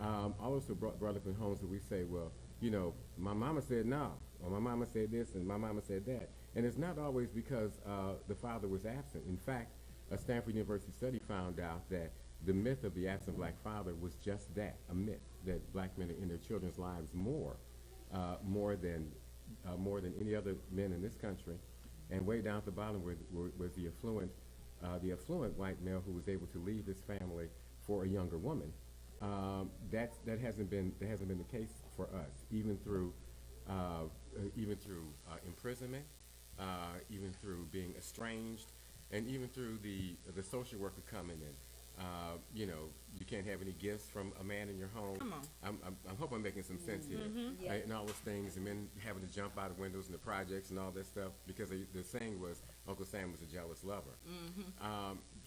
I also brought up in homes where we say, well, my mama said no, or my mama said this, and my mama said that. And it's not always because the father was absent. In fact, a Stanford University study found out that the myth of the absent black father was just that, a myth, that black men are in their children's lives more than any other men in this country. And way down at the bottom was the affluent white male who was able to leave his family for a younger woman. That hasn't been the case for us, even through imprisonment, even through being estranged, and even through the social worker coming in. You can't have any gifts from a man in your home. Come on. I hope I'm making some sense here. Yeah. And all those things, and men having to jump out of windows in the projects and all that stuff, because the saying was Uncle Sam was a jealous lover.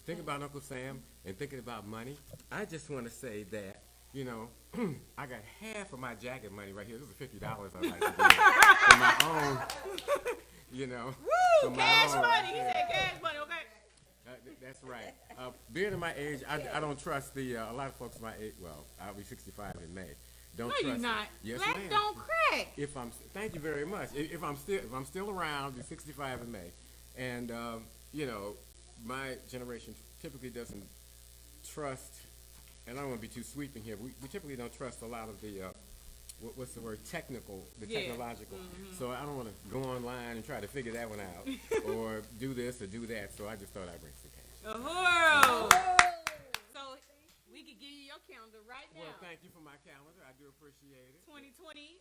Thinking about Uncle Sam and thinking about money, I just want to say that, I got half of my jacket money right here. This is $50 I'd like to give for my own, Woo! for my Cash own. money. He said cash money. Okay. That's right. Being at my age, I don't trust a lot of folks my age. Well, I'll be 65 in May. Don't No, trust you're it. not. Yes, Black ma'am. don't crack. Thank you very much. If I'm still around, I'll be 65 in May, and my generation typically doesn't trust. And I don't want to be too sweeping here. But we typically don't trust a lot of the what's the word, technological. So I don't want to go online and try to figure that one out, or do this or do that. So I just thought I'd bring some cash. Uhuru. So we could give you your calendar right now. Well, thank you for my calendar. I do appreciate it. 2020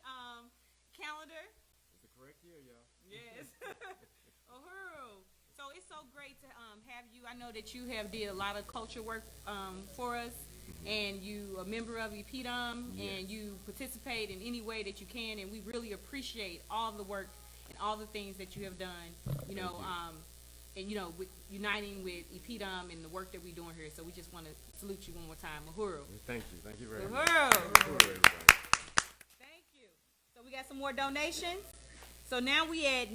calendar. It's the correct year, y'all. Yes. Uhuru. So it's so great to have you. I know that you have did a lot of culture work for us, and you a member of InPDUM, and you participate in any way that you can, and we really appreciate all the work and all the things that you have done. With uniting with InPDUM and the work that we're doing here. So we just want to salute you one more time, Uhuru. Thank you very much. Uhuru. Uhuru, everybody. Thank you. So we got some more donations. So now we at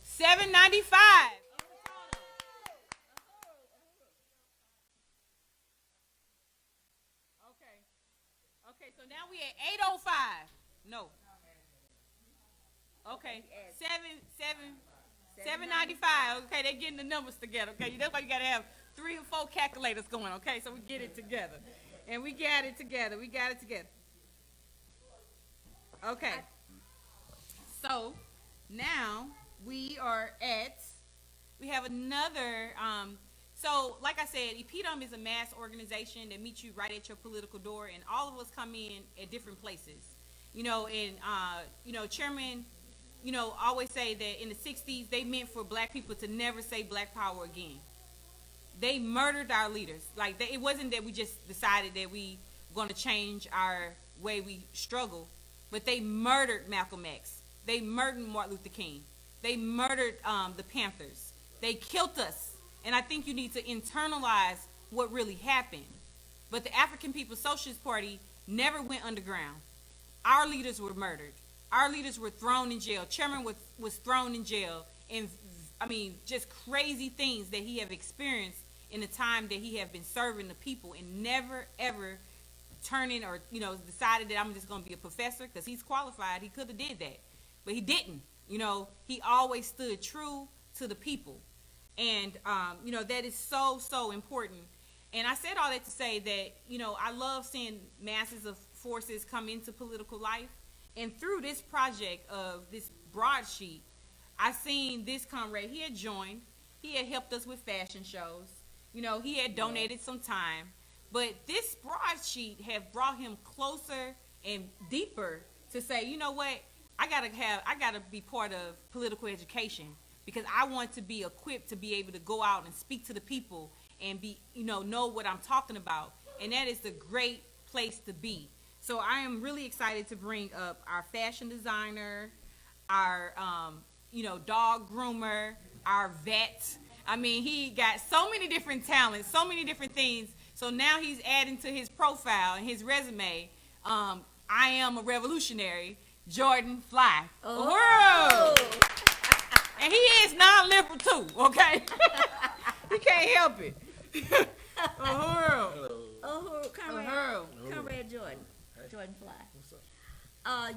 795. Okay, so now we at 805. No. Okay, 795. Okay, they're getting the numbers together. Okay, that's why you gotta have 3 or 4 calculators going. Okay, so we get it together, and we got it together. Okay. So now we have another. So like I said, InPDUM is a mass organization that meets you right at your political door, and all of us come in at different places. Chairman, always say that in the 60s, they meant for black people to never say black power again. They murdered our leaders. It wasn't that we just decided that we were going to change our way we struggle, but they murdered Malcolm X. They murdered Martin Luther King. They murdered the Panthers. They killed us. And I think you need to internalize what really happened. But the African People's Socialist Party never went underground. Our leaders were murdered. Our leaders were thrown in jail. Chairman was thrown in jail. And, just crazy things that he have experienced in the time that he have been serving the people, and never, ever turning or, decided that I'm just going to be a professor because he's qualified. He could have did that. But he didn't. He always stood true to the people. And, that is so, so important. And I said all that to say that, I love seeing masses of forces come into political life. And through this project of this broadsheet, I seen this comrade. He had joined. He had helped us with fashion shows. He had donated some time. But this broadsheet have brought him closer and deeper to say, you know what? I gotta be part of political education because I want to be equipped to be able to go out and speak to the people and be, know what I'm talking about. And that is a great place to be. So I am really excited to bring up our fashion designer, our, dog groomer, our vet. I mean, he got so many different talents, so many different things. So now he's adding to his profile and his resume, I am a revolutionary, Jordan Fly. Oh. And he is non-liberal too, okay? He can't help it. Uhuru. Uhuru, Comrade Jordan. Jordan Fly. What's up?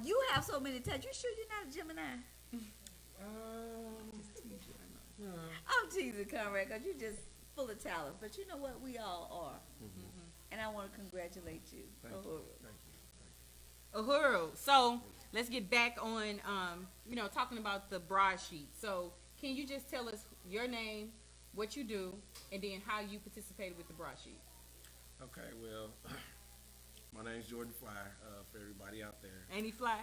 You have so many talents. You sure you're not a Gemini? I'm teasing, Comrade, because you're just full of talent. But you know what? We all are. And I want to congratulate you, Uhuru. Uhuru. So let's get back on, talking about the broadsheet. So can you just tell us your name, what you do, and then how you participated with the broadsheet? Okay, well, my name's Jordan Fly, for everybody out there. Ain't he fly?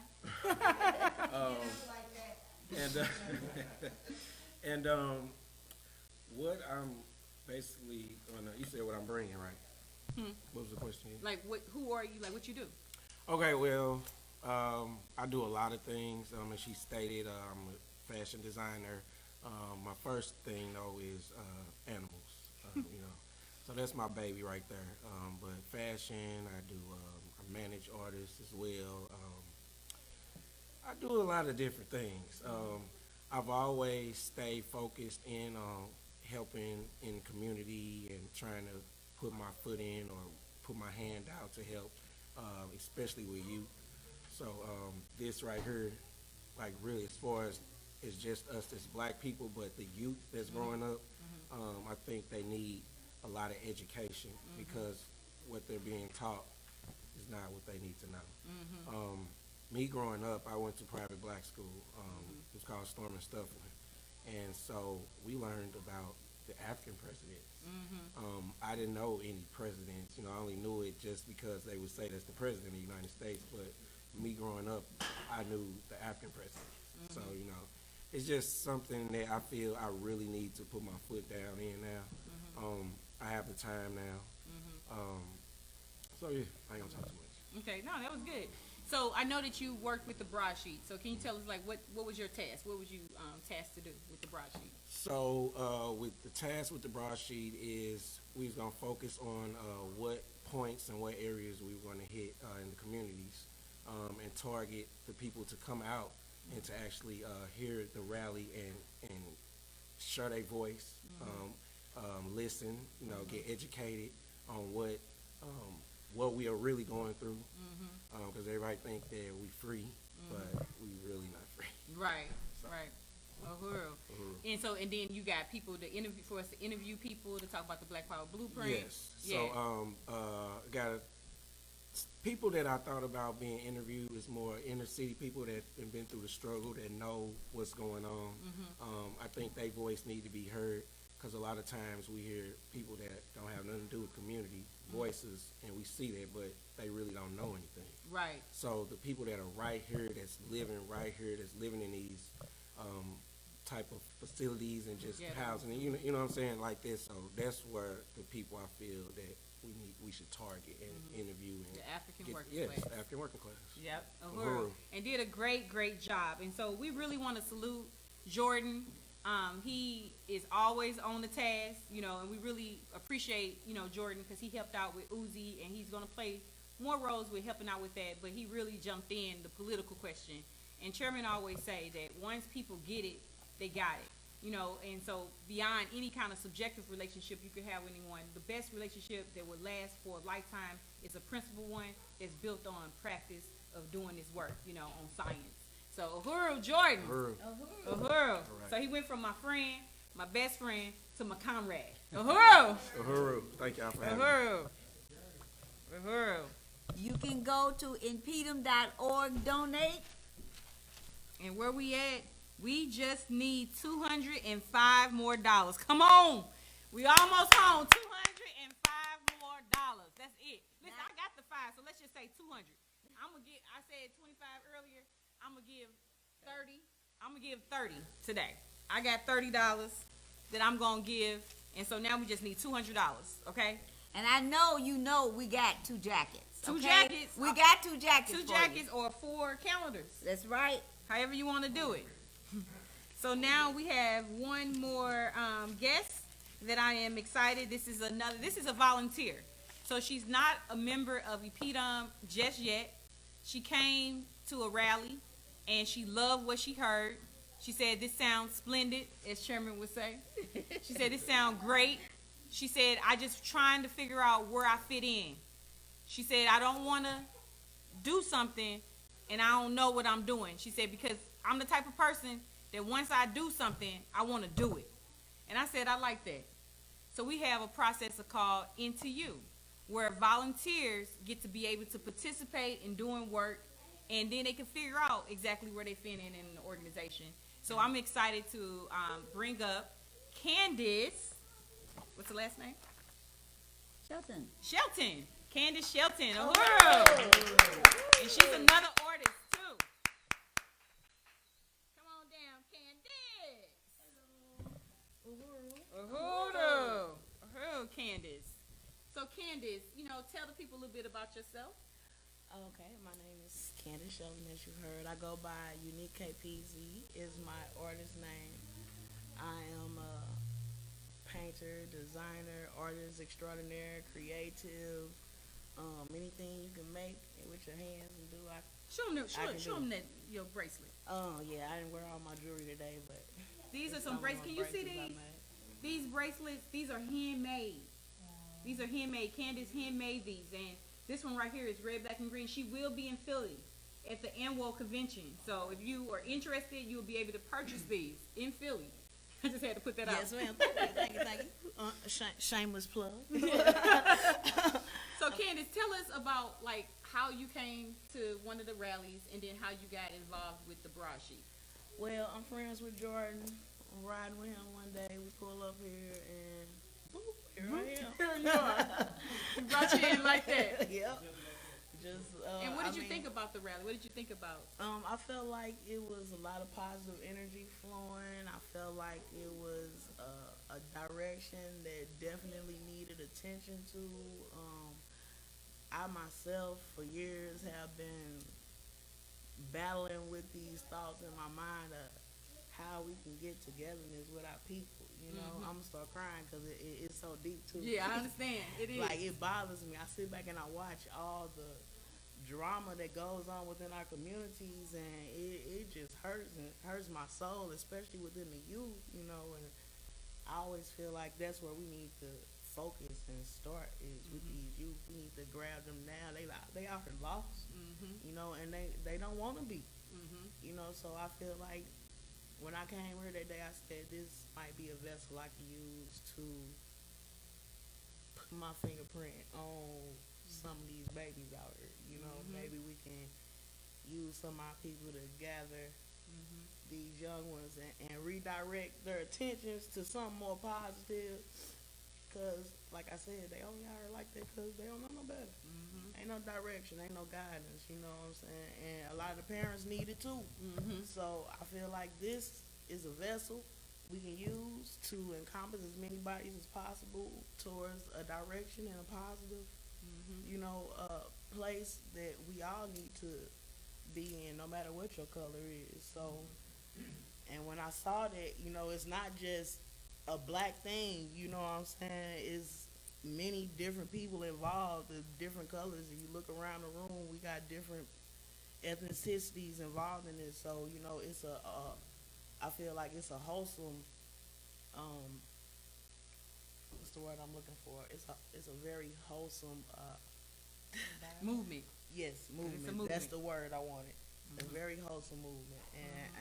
And what I'm basically gonna, you said what I'm bringing, right? What was the question? Like, who are you? Like, what you do? Okay, well, I do a lot of things. As she stated, I'm a fashion designer. My first thing though is animals, so that's my baby right there. But fashion, I manage artists as well. I do a lot of different things. I've always stayed focused in on helping in the community and trying to put my foot in or put my hand out to help, especially with youth. So this right here, like really as far as it's just us as black people, but the youth that's growing up, I think they need a lot of education because what they're being taught is not what they need to know. Me growing up, I went to private black school. It was called Storm and Stuffling. And so we learned about the African presidents. I didn't know any presidents. I only knew it just because they would say that's the president of the United States. But me growing up, I knew the African presidents. So, it's just something that I feel I really need to put my foot down in now. I have the time now. So, yeah, I ain't gonna talk too much. Okay, no, that was good. So I know that you worked with the broadsheet. So can you tell us, like, what was your task? What was you tasked to do with the broadsheet? So with the task with the broadsheet is we was gonna focus on what points and what areas we were gonna hit in the communities, and target the people to come out and to actually hear the rally and share their voice, listen, get educated on what we are really going through, because everybody think that we free, but we really not free. Right, right. Uhuru. And then you got people to interview for us to interview people to talk about the Black Power Blueprint. Yes. So got people that I thought about being interviewed is more inner city people that have been through the struggle, that know what's going on. I think their voice need to be heard, because a lot of times we hear people that don't have nothing to do with community voices, and we see that, but they really don't know anything. Right. So the people that are right here, that's living in these type of facilities and just housing, and you know what I'm saying, like this. So that's where the people I feel that we should target and interview. And the African working yes, class. Yes, African working class. Yep, Uhuru. And did a great job. And so we really want to salute Jordan. He is always on the task, and we really appreciate, Jordan, because he helped out with Uzi, and he's going to play more roles with helping out with that, but he really jumped in the political question. And Chairman always say that once people get it, they got it. And so beyond any kind of subjective relationship you could have with anyone, the best relationship that would last for a lifetime is a principled one that's built on practice of doing this work, on science. So Uhuru Jordan. Uhuru. Right. So he went from my friend, my best friend, to my comrade. Uhuru. Uhuru. Thank y'all for having me. Uhuru. You can go to InPDUM.org, donate. And where we at? We just need $205 more. Come on. We almost home. $205 more. That's it. Listen, I got the 5, so let's just say 200. I said 25 earlier. I'm going to give 30. I'm gonna give 30 today. I got $30 that I'm gonna give, and so now we just need $200. Okay. And I know you know we got 2 jackets. Two okay? jackets. We got 2 jackets. 2 for jackets you. or 4 calendars. That's right. However you want to do it. So now we have one more guest that I am excited. This is a volunteer. So she's not a member of InPDUM just yet. She came to a rally and she loved what she heard. She said, "This sounds splendid," as Chairman would say. She said, "This sounds great." She said, "I just trying to figure out where I fit in." She said, "I don't want to do something and I don't know what I'm doing." She said, "Because I'm the type of person that once I do something, I want to do it." And I said, "I like that." So we have a process called InToYou, where volunteers get to be able to participate in doing work, and then they can figure out exactly where they fit in the organization. So I'm excited to bring up Candace. What's the last name? Shelton. Shelton. Candace Shelton. Uhuru. And she's another artist, too. Come on down, Candace. Uhuru. Uhuru, Candace. So, Candace, tell the people a little bit about yourself. Okay, my name is Candace Shelton, as you heard. I go by Unique KPZ is my artist name. I am a painter, designer, artist extraordinaire, creative. Anything you can make with your hands and do, Show them your bracelet. Oh yeah, I didn't wear all my jewelry today, but These are some bracelets. Can you see these? These bracelets, these are handmade. These are handmade. Candace handmade these, and this one right here is red, black, and green. She will be in Philly at the Annual Convention. So if you are interested, you'll be able to purchase these in Philly. I just had to put that out. Yes, ma'am. Thank you. Shameless plug. So Candace, tell us about how you came to one of the rallies and then how you got involved with the broadsheet. Well, I'm friends with Jordan. I'm riding with him one day. We pull up here and here I am. Here you are. He brought you in like that. Yep. Just. And what did you think about the rally? What did you think about? I felt like it was a lot of positive energy flowing. I felt like it was a direction that definitely needed attention to. I myself, for years, have been battling with these thoughts in my mind of how we can get togetherness with our people. I'm gonna start crying because it's so deep too. Yeah, I understand. It is. Like, it bothers me. I sit back and I watch all the drama that goes on within our communities, and it just hurts my soul, especially within the youth. And I always feel like that's where we need to focus and start is with these youth. We need to grab them now. They out here lost, and they don't want to be, So I feel like when I came here that day, I said this might be a vessel I can use to put my fingerprint on some of these babies out here. Maybe we can use some of our people to gather these young ones and redirect their attentions to something more positive. Because, like I said, they only out here like that because they don't know no better. Ain't no direction, ain't no guidance, you know what I'm saying? And a lot of the parents need it too. So I feel like this is a vessel we can use to encompass as many bodies as possible towards a direction and a positive, place that we all need to be in, no matter what your color is. So, and when I saw that, it's not just a black thing, you know what I'm saying? It's many different people involved, the different colors. If you look around the room, we got different ethnicities involved in this. So, it's I feel like it's a wholesome, what's the word I'm looking for? It's a very wholesome, movement. Yes, movement. That's the word I wanted. A very wholesome movement,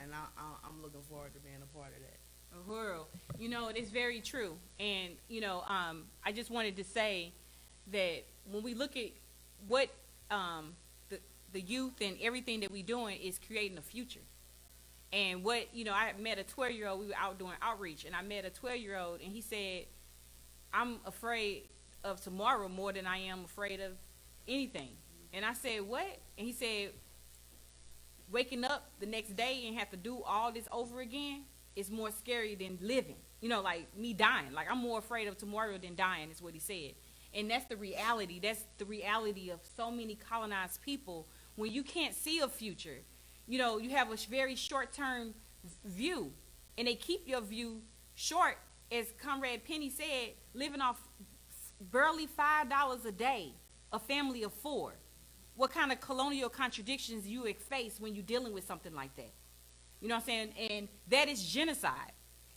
and I'm looking forward to being a part of that. Uhuru. It is very true. And, I just wanted to say that when we look at what the youth and everything that we're doing is creating a future. And what, I met a 12-year-old, we were out doing outreach, and I met a 12-year-old, and he said, "I'm afraid of tomorrow more than I am afraid of anything." And I said, "What?" And he said, waking up the next day and have to do all this over again is more scary than living. You know, like me dying. Like, I'm more afraid of tomorrow than dying, is what he said. And that's the reality. That's the reality of so many colonized people. When you can't see a future, you know, you have a very short-term view, and they keep your view short, as Comrade Penny said, living off barely $5 a day, a family of 4. What kind of colonial contradictions you face when you're dealing with something like that? You know what I'm saying? And that is genocide.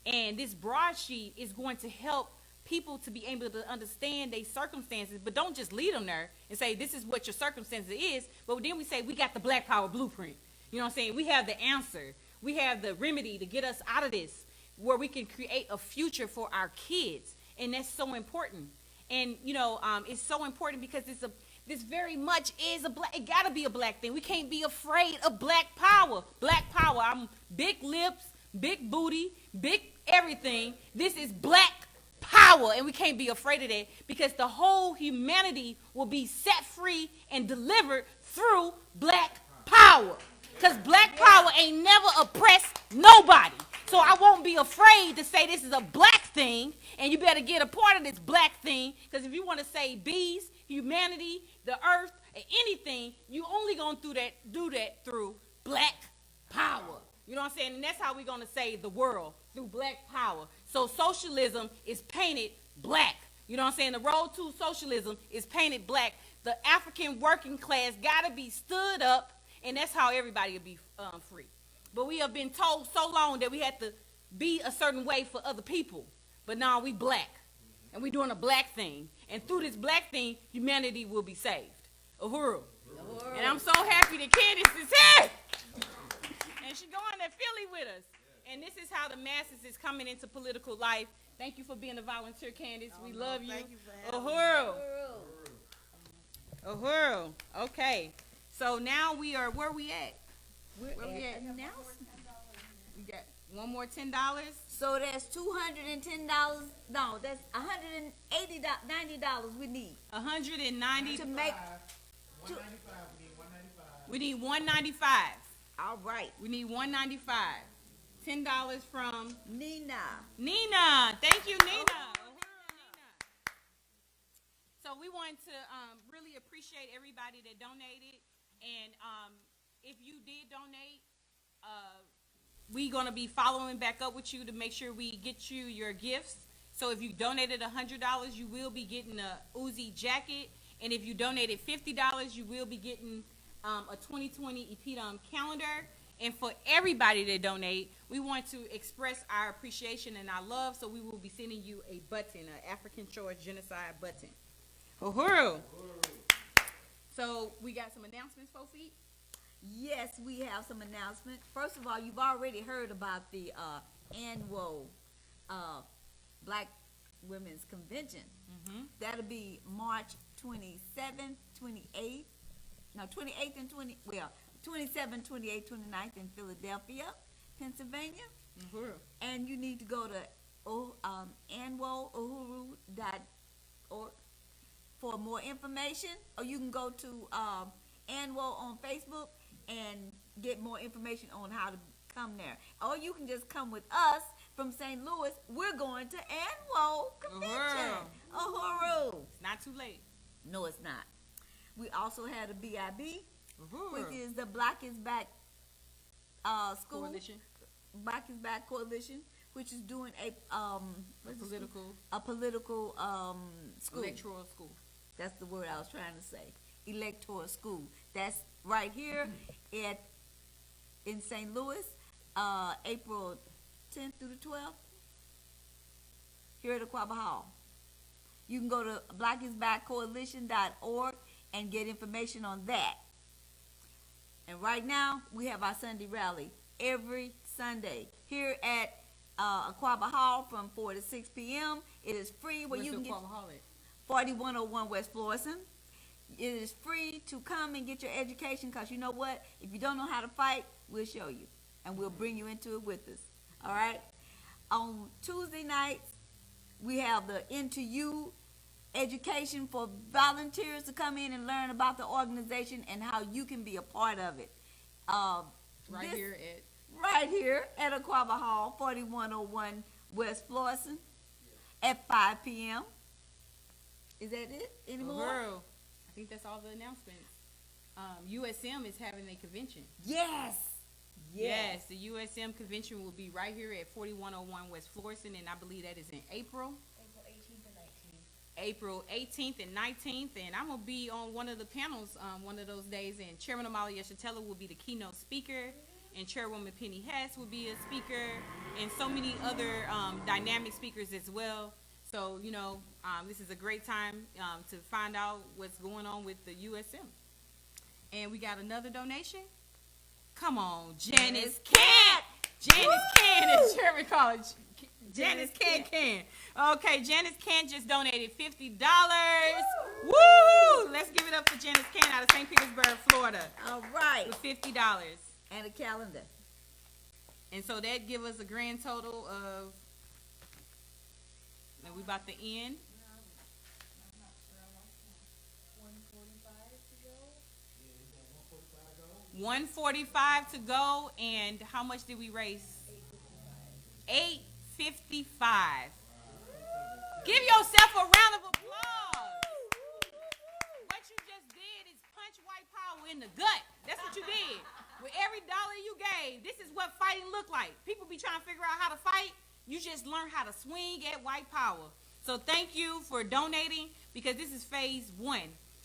And this broadsheet is going to help people to be able to understand their circumstances, but don't just lead them there and say, this is what your circumstances is. But then we say, we got the Black Power blueprint. You know what I'm saying? We have the answer. We have the remedy to get us out of this, where we can create a future for our kids. And that's so important. And, you know, it's so important because this very much is it gotta be a black thing. We can't be afraid of black power. Black power. I'm big lips, big booty, big everything. This is black power, and we can't be afraid of that, because the whole humanity will be set free and delivered through black power. Because black power ain't never oppressed nobody. So I won't be afraid to say this is a black thing, and you better get a part of this black thing, because if you want to say bees, humanity, the earth, and anything, you only going to do that through black power. You know what I'm saying? And that's how we're going to save the world, through black power. So socialism is painted black. You know what I'm saying? The road to socialism is painted black. The African working class got to be stood up, and that's how everybody will be free. But we have been told so long that we had to be a certain way for other people. But now we black, and we doing a black thing. And through this black thing, humanity will be saved. Uhuru. And I'm so happy that Candace is here. And she's going to Philly with us. And this is how the masses is coming into political life. Thank you for being a volunteer, Candace. We love you. Thank you for having Uhuru. Uhuru. Okay. So now we are, where we at? Where we at? We got one more $10. So that's $210. No, that's $190 we need $190. to make. We need $195. All right, We need $195. $10 from Nina. Nina. Thank you, Nina. So we want to really appreciate everybody that donated. And if you did donate, we're going to be following back up with you to make sure we get you your gifts. So if you donated $100, you will be getting a Uzi jacket. And if you donated $50, you will be getting a 2020 InPDUM calendar. And for everybody that donate, we want to express our appreciation and our love. So we will be sending you a button, an African Choice Genocide button. Uhuru. So we got some announcements, Fofi? Yes, we have some announcements. First of all, you've already heard about the annual Black Women's Convention. Mm-hmm. That'll be March 27th, 28th. No, 28th and 27th, 28th, 29th in Philadelphia, Pennsylvania. Uhuru. And you need to go to annualuhuru.org for more information, or you can go to Annual on Facebook and get more information on how to come there. Or you can just come with us from St. Louis. We're going to Annual Convention. Uhuru. It's not too late. No, it's not. We also had a BIB, Uhuru. which is the Black is Back school. Coalition. Black is Back Coalition, which is doing a Political. political school. Electoral school. That's the word I was trying to say. Electoral school. That's right here in St. Louis, April 10th through the 12th, here at Aquaba Hall. You can go to blackisbackcoalition.org and get information on that. And right now, we have our Sunday rally every Sunday here at Aquaba Hall from 4 to 6 p.m. It is free where you can get 4101 West Florissant. It is free to come and get your education, because you know what? If you don't know how to fight, we'll show you, and we'll bring you into it with us. All right? On Tuesday nights, we have the Into You education for volunteers to come in and learn about the organization and how you can be a part of it. Right This- here at Right here at Aquaba Hall, 4101 West Florissant, at 5 p.m. Is that it? Any more? Uhuru. I think that's all the announcements. USM is having a convention. Yes. Yes, the USM convention will be right here at 4101 West Florissant, and I believe that is in April. April 18th and 19th, and I'm going to be on one of the panels one of those days, and Chairman Amalia Shatella will be the keynote speaker, and Chairwoman Penny Hess will be a speaker, and so many other dynamic speakers as well. So, you know, this is a great time to find out what's going on with the USM. And we got another donation. Come on, Janice Can. Janice Can is Chairman College. Janice Can. Okay, Janice Can just donated $50. Woo! Let's give it up for Janice Can out of St. Petersburg, Florida, All right. with $50. And a calendar. And so that give us a grand total of, and we about to end. 145 to go, and how much did we raise? $855. Give yourself a round of applause. What you just did is punch white power in the gut. That's what you did. With every dollar you gave, this is what fighting look like. People be trying to figure out how to fight. You just learn how to swing at white power. So thank you for donating, because this is phase 1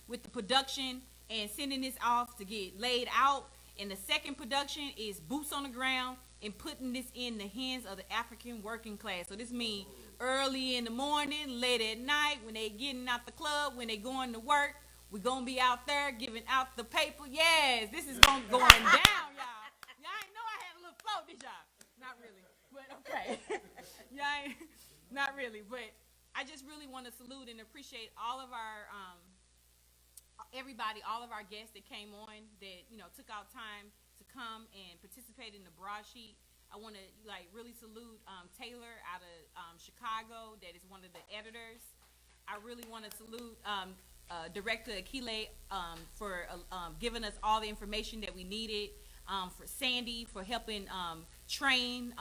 with the production and sending this off to get laid out. And the second production is boots on the ground and putting this in the hands of the African working class. So this means early in the morning, late at night, when they getting out the club, when they going to work, we're going to be out there giving out the paper. Yes, this is going down, y'all. Y'all ain't know I had a little flow, did y'all? Not really, but okay. Y'all ain't, not really, but I just really want to salute and appreciate all of our everybody, all of our guests that came on, that, you know, took out time to come and participate in the broadsheet. I want to really salute Taylor out of Chicago, that is one of the editors. I really want to salute Director Akile for giving us all the information that we needed. For Sandy for helping train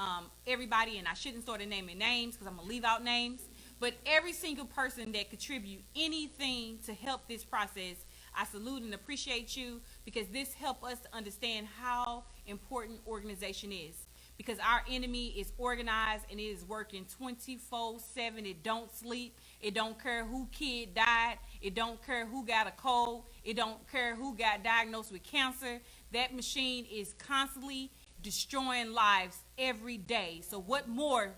everybody, and I shouldn't start naming names because I'm gonna leave out names. But every single person that contribute anything to help this process, I salute and appreciate you, because this helps us to understand how important organization is. Because our enemy is organized and it is working 24/7. It don't sleep. It don't care who kid died. It don't care who got a cold. It don't care who got diagnosed with cancer. That machine is constantly destroying lives every day. So what more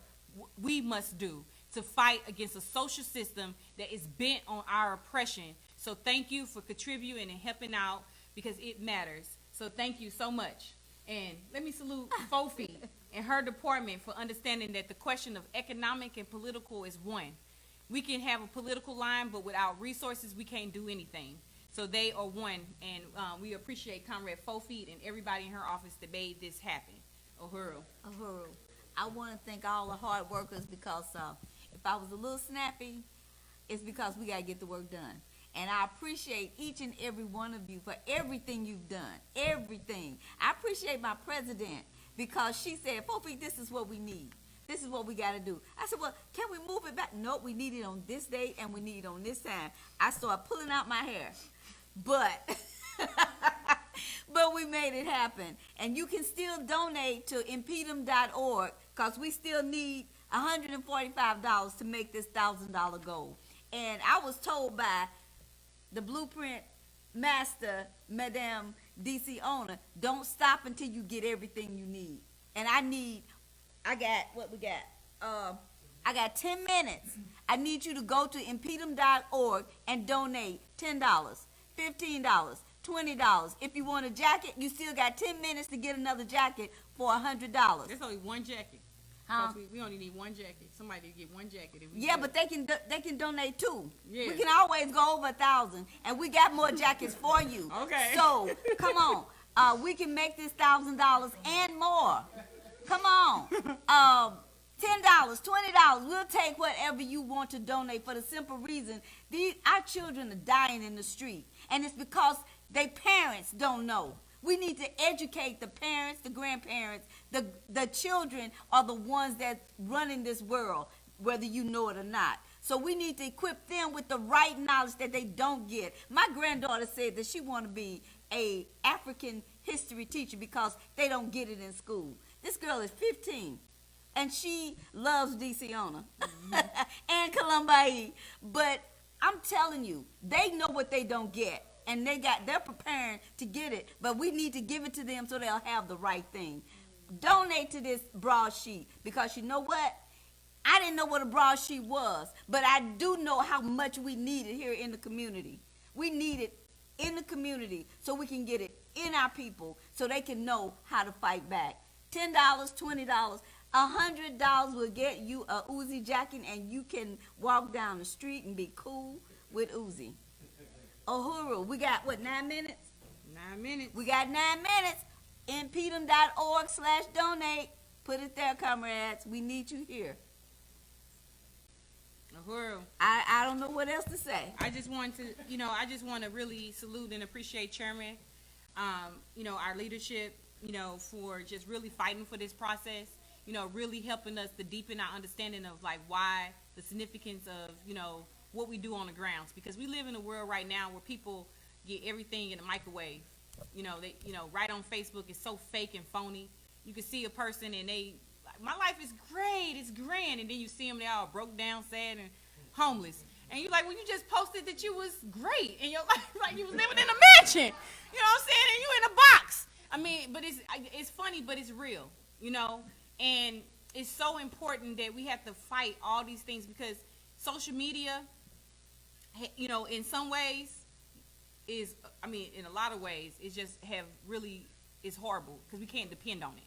we must do to fight against a social system that is bent on our oppression. So thank you for contributing and helping out, because it matters. So thank you so much. And let me salute Fofi and her department for understanding that the question of economic and political is one. We can have a political line, but without resources, we can't do anything. So they are one, and we appreciate Comrade Fofi and everybody in her office that made this happen. Uhuru. Uhuru. I want to thank all the hard workers, because if I was a little snappy, it's because we got to get the work done. And I appreciate each and every one of you for everything you've done, everything. I appreciate my president, because she said, Fofi, this is what we need. This is what we got to do. I said, well, can we move it back? Nope, we need it on this date and we need it on this time. I started pulling out my hair. But we made it happen. And you can still donate to InPDUM.org, because we still need $145 to make this $1,000 goal. And I was told by the blueprint master, Madame DC owner, don't stop until you get everything you need. And I got 10 minutes. I need you to go to InPDUM.org and donate $10, $15, $20. If you want a jacket, you still got 10 minutes to get another jacket for $100. There's only one jacket. We only need one jacket. Somebody to get one jacket. If we Yeah, do but they can donate two. Yeah. We can always go over 1,000, and we got more jackets for you. Okay. So come on, we can make this $1,000 and more. Come on, $10, $20. We'll take whatever you want to donate, for the simple reason our children are dying in the street, and it's because their parents don't know. We need to educate the parents, the grandparents, the children are the ones that running this world, whether you know it or not. So we need to equip them with the right knowledge that they don't get. My granddaughter said that she want to be a African history teacher because they don't get it in school. This girl is 15, and she loves DeCiona and Columbia. But I'm telling you, they know what they don't get, and they're preparing to get it. But we need to give it to them so they'll have the right thing. Donate to this broadsheet, because you know what? I didn't know what a broadsheet was, but I do know how much we need it here in the community. We need it in the community so we can get it in our people so they can know how to fight back. $10, $20, $100 will get you a Uzi jacket, and you can walk down the street and be cool with Uzi. Uhuru, we got, 9 minutes? 9 minutes. We got 9 minutes. InPDUM.org/donate. Put it there, comrades. We need you here. Uhuru. I don't know what else to say. I just want to really salute and appreciate Chairman, our leadership, for just really fighting for this process, really helping us to deepen our understanding of like why the significance of, what we do on the grounds, because we live in a world right now where people get everything in a microwave. Right on Facebook, it's so fake and phony. You can see a person and my life is great, it's grand, and then you see them, they all broke down, sad, and homeless. And you're like, well, you just posted that you was great in your life, like you was living in a mansion. You know what I'm saying? And you in a box. I mean, but it's funny, but it's real, And it's so important that we have to fight all these things, because social media, in some ways in a lot of ways, it's horrible because we can't depend on it.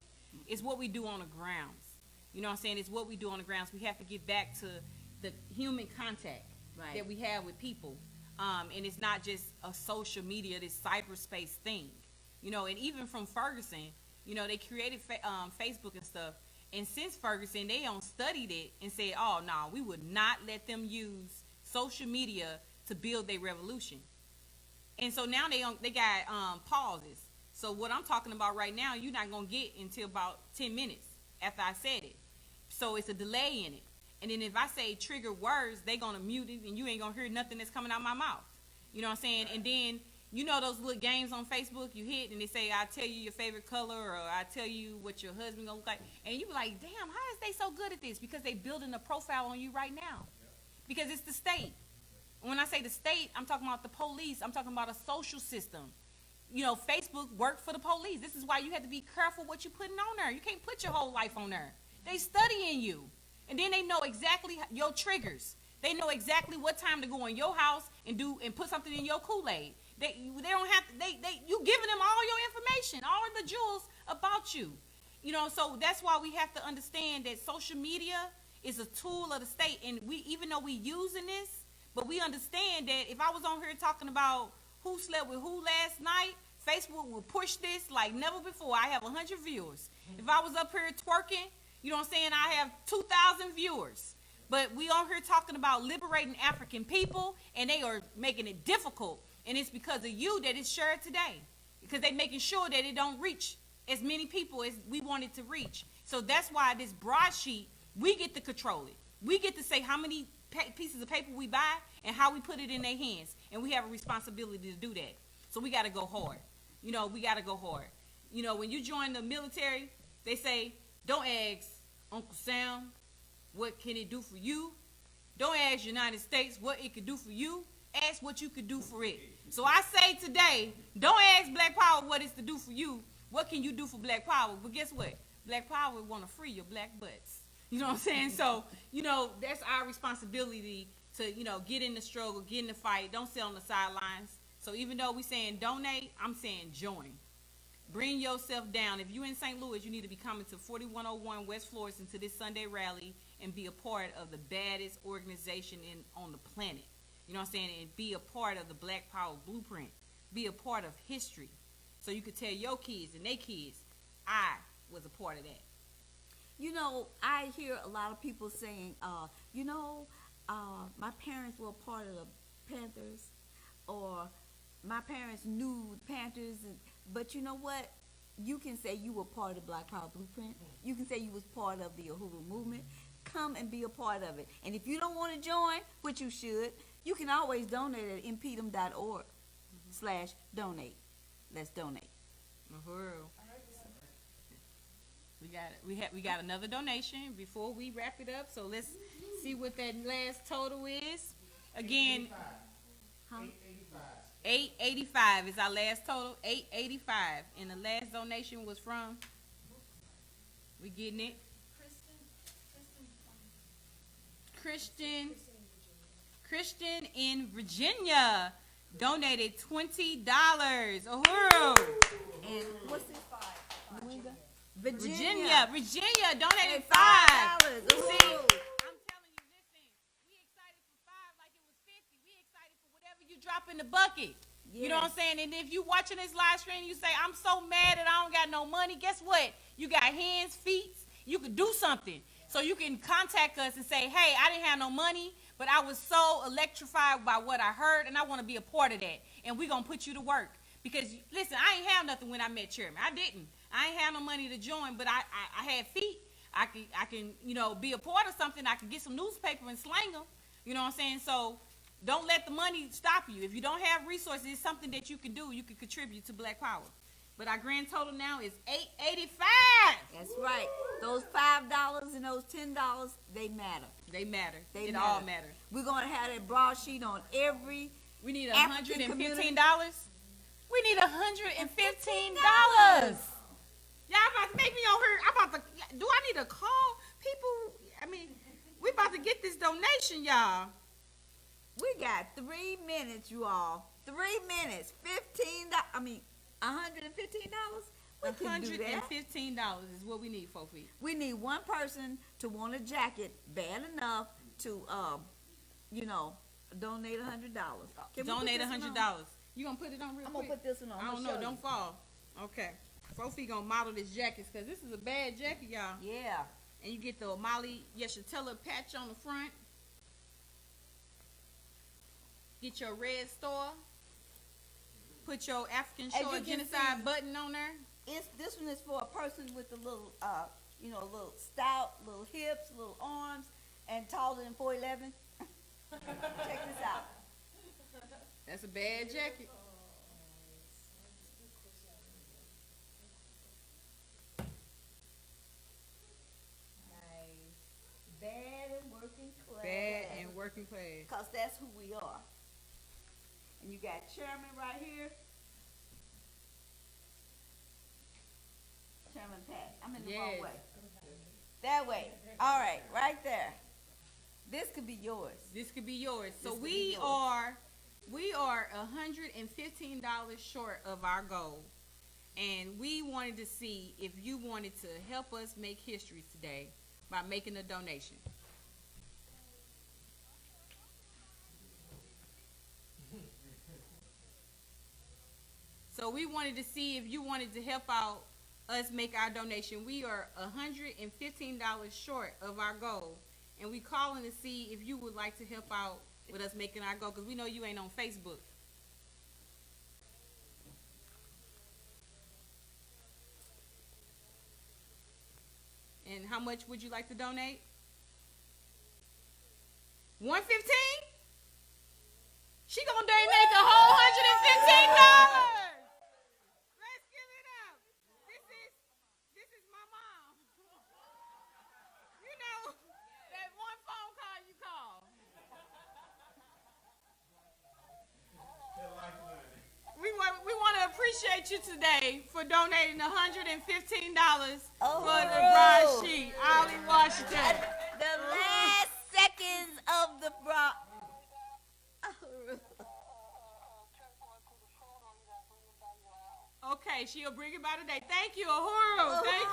It's what we do on the grounds. You know what I'm saying? It's what we do on the grounds. We have to get back to the human contact that we have with people. And it's not just a social media, this cyberspace thing. And even from Ferguson, they created Facebook and stuff. And since Ferguson, they studied it and said, oh, no, we would not let them use social media to build their revolution. And so now they got pauses. So what I'm talking about right now, you're not going to get until about 10 minutes after I said it. So it's a delay in it. And then if I say trigger words, they're going to mute it, and you ain't going to hear nothing that's coming out my mouth. You know what I'm saying? And then, those little games on Facebook you hit, and they say, I'll tell you your favorite color, or I'll tell you what your husband going to look like. And you be like, damn, how is they so good at this? Because they building a profile on you right now. Because it's the state. When I say the state, I'm talking about the police. I'm talking about a social system. Facebook worked for the police. This is why you have to be careful what you're putting on there. You can't put your whole life on there. They studying you. And then they know exactly your triggers. They know exactly what time to go in your house and put something in your Kool-Aid. They don't have to, you giving them all your information, all of the jewels about you. So that's why we have to understand that social media is a tool of the state. And even though we using this, but we understand that if I was on here talking about who slept with who last night, Facebook will push this like never before. I have 100 viewers. If I was up here twerking, you know what I'm saying, I have 2,000 viewers. But we on here talking about liberating African people, and they are making it difficult. And it's because of you that it's shared today. Because they're making sure that it don't reach as many people as we want it to reach. So that's why this broadsheet, we get to control it. We get to say how many pieces of paper we buy and how we put it in their hands. And we have a responsibility to do that. So we got to go hard. We got to go hard. When you join the military, they say, don't ask Uncle Sam, what can it do for you? Don't ask United States what it could do for you. Ask what you could do for it. So I say today, don't ask Black Power what it's to do for you. What can you do for Black Power? But guess what? Black Power want to free your black butts. You know what I'm saying? So, that's our responsibility to, get in the struggle, get in the fight. Don't sit on the sidelines. So even though we saying donate, I'm saying join. Bring yourself down. If you're in St. Louis, you need to be coming to 4101 West Florissant to this Sunday rally and be a part of the baddest organization on the planet. You know what I'm saying? And be a part of the Black Power Blueprint. Be a part of history. So you could tell your kids and their kids, I was a part of that. I hear a lot of people saying, my parents were a part of the Panthers, or my parents knew the Panthers, But you know what? You can say you were part of Black Power Blueprint. You can say you was part of the Uhuru movement. Come and be a part of it. And if you don't want to join, which you should, you can always donate at InPDUM.org/donate. Let's donate. Uhuru. We got another donation before we wrap it up. So let's see what that last total is. Again, $885 is our last total. $885, and the last donation was from. We getting it. Christian in Virginia donated $20. Uhuru. And what's this? Virginia donated $5. $5. See, I'm telling you, listen, we excited for $5 like it was $50. We excited for whatever you drop in the bucket. Yes. You know what I'm saying? And if you watching this live stream, you say, I'm so mad that I don't got no money. Guess what? You got hands, feet. You could do something. So you can contact us and say, hey, I didn't have no money, but I was so electrified by what I heard, and I want to be a part of that. And we're going to put you to work. Because, listen, I ain't have nothing when I met Chairman. I didn't. I ain't have no money to join, but I had feet. I can, be a part of something. I can get some newspaper and slang them. You know what I'm saying? So don't let the money stop you. If you don't have resources, it's something that you can do. You can contribute to Black Power. But our grand total now is $885. That's right. Those $5 and those $10, they matter. They matter. They it matter. all matters. We're going to have that broadsheet on every. We need African $115. community. We need $115. Y'all about to make me on her. Do I need to call people? I mean, we about to get this donation, y'all. We got 3 minutes, you all. 3 minutes. $15. I mean, $115. We can do that. $115 is what we need, Fofi. We need one person to want a jacket bad enough to, donate $100. Can we Donate put this one $100. on? You gonna put it on real I'm quick? gonna put this one on. I don't know. Don't fall. Okay. Fofi gonna model this jacket because this is a bad jacket, y'all. Yeah. And you get the Omali Yeshatella patch on the front. Get your red star. Put your African As Short you can Genocide see, button on there. This one is for a person with a little, little stout, little hips, little arms, and taller than 4'11". Check this out. That's a bad jacket. Nice. Bad and working class. Bad and working class. Because that's who we are. And you got Chairman right here. Chairman Pat. I'm in the wrong way. That way. All right, right there. This could be yours. This could be yours. So This could be we yours. are $115 short of our goal. And we wanted to see if you wanted to help us make history today by making a donation. So we wanted to see if you wanted to help out us make our donation. We are $115 short of our goal. And we calling to see if you would like to help out with us making our goal, because we know you ain't on Facebook. And how much would you like to donate? $115? She gonna donate the whole $115. Let's give it up. This is my mom. You know, that one phone call you call. We want to appreciate you today for donating $115 for the broadsheet. Ollie Washington. The last seconds of the broad. Okay, she'll bring it by today. Thank you, Uhuru. Thank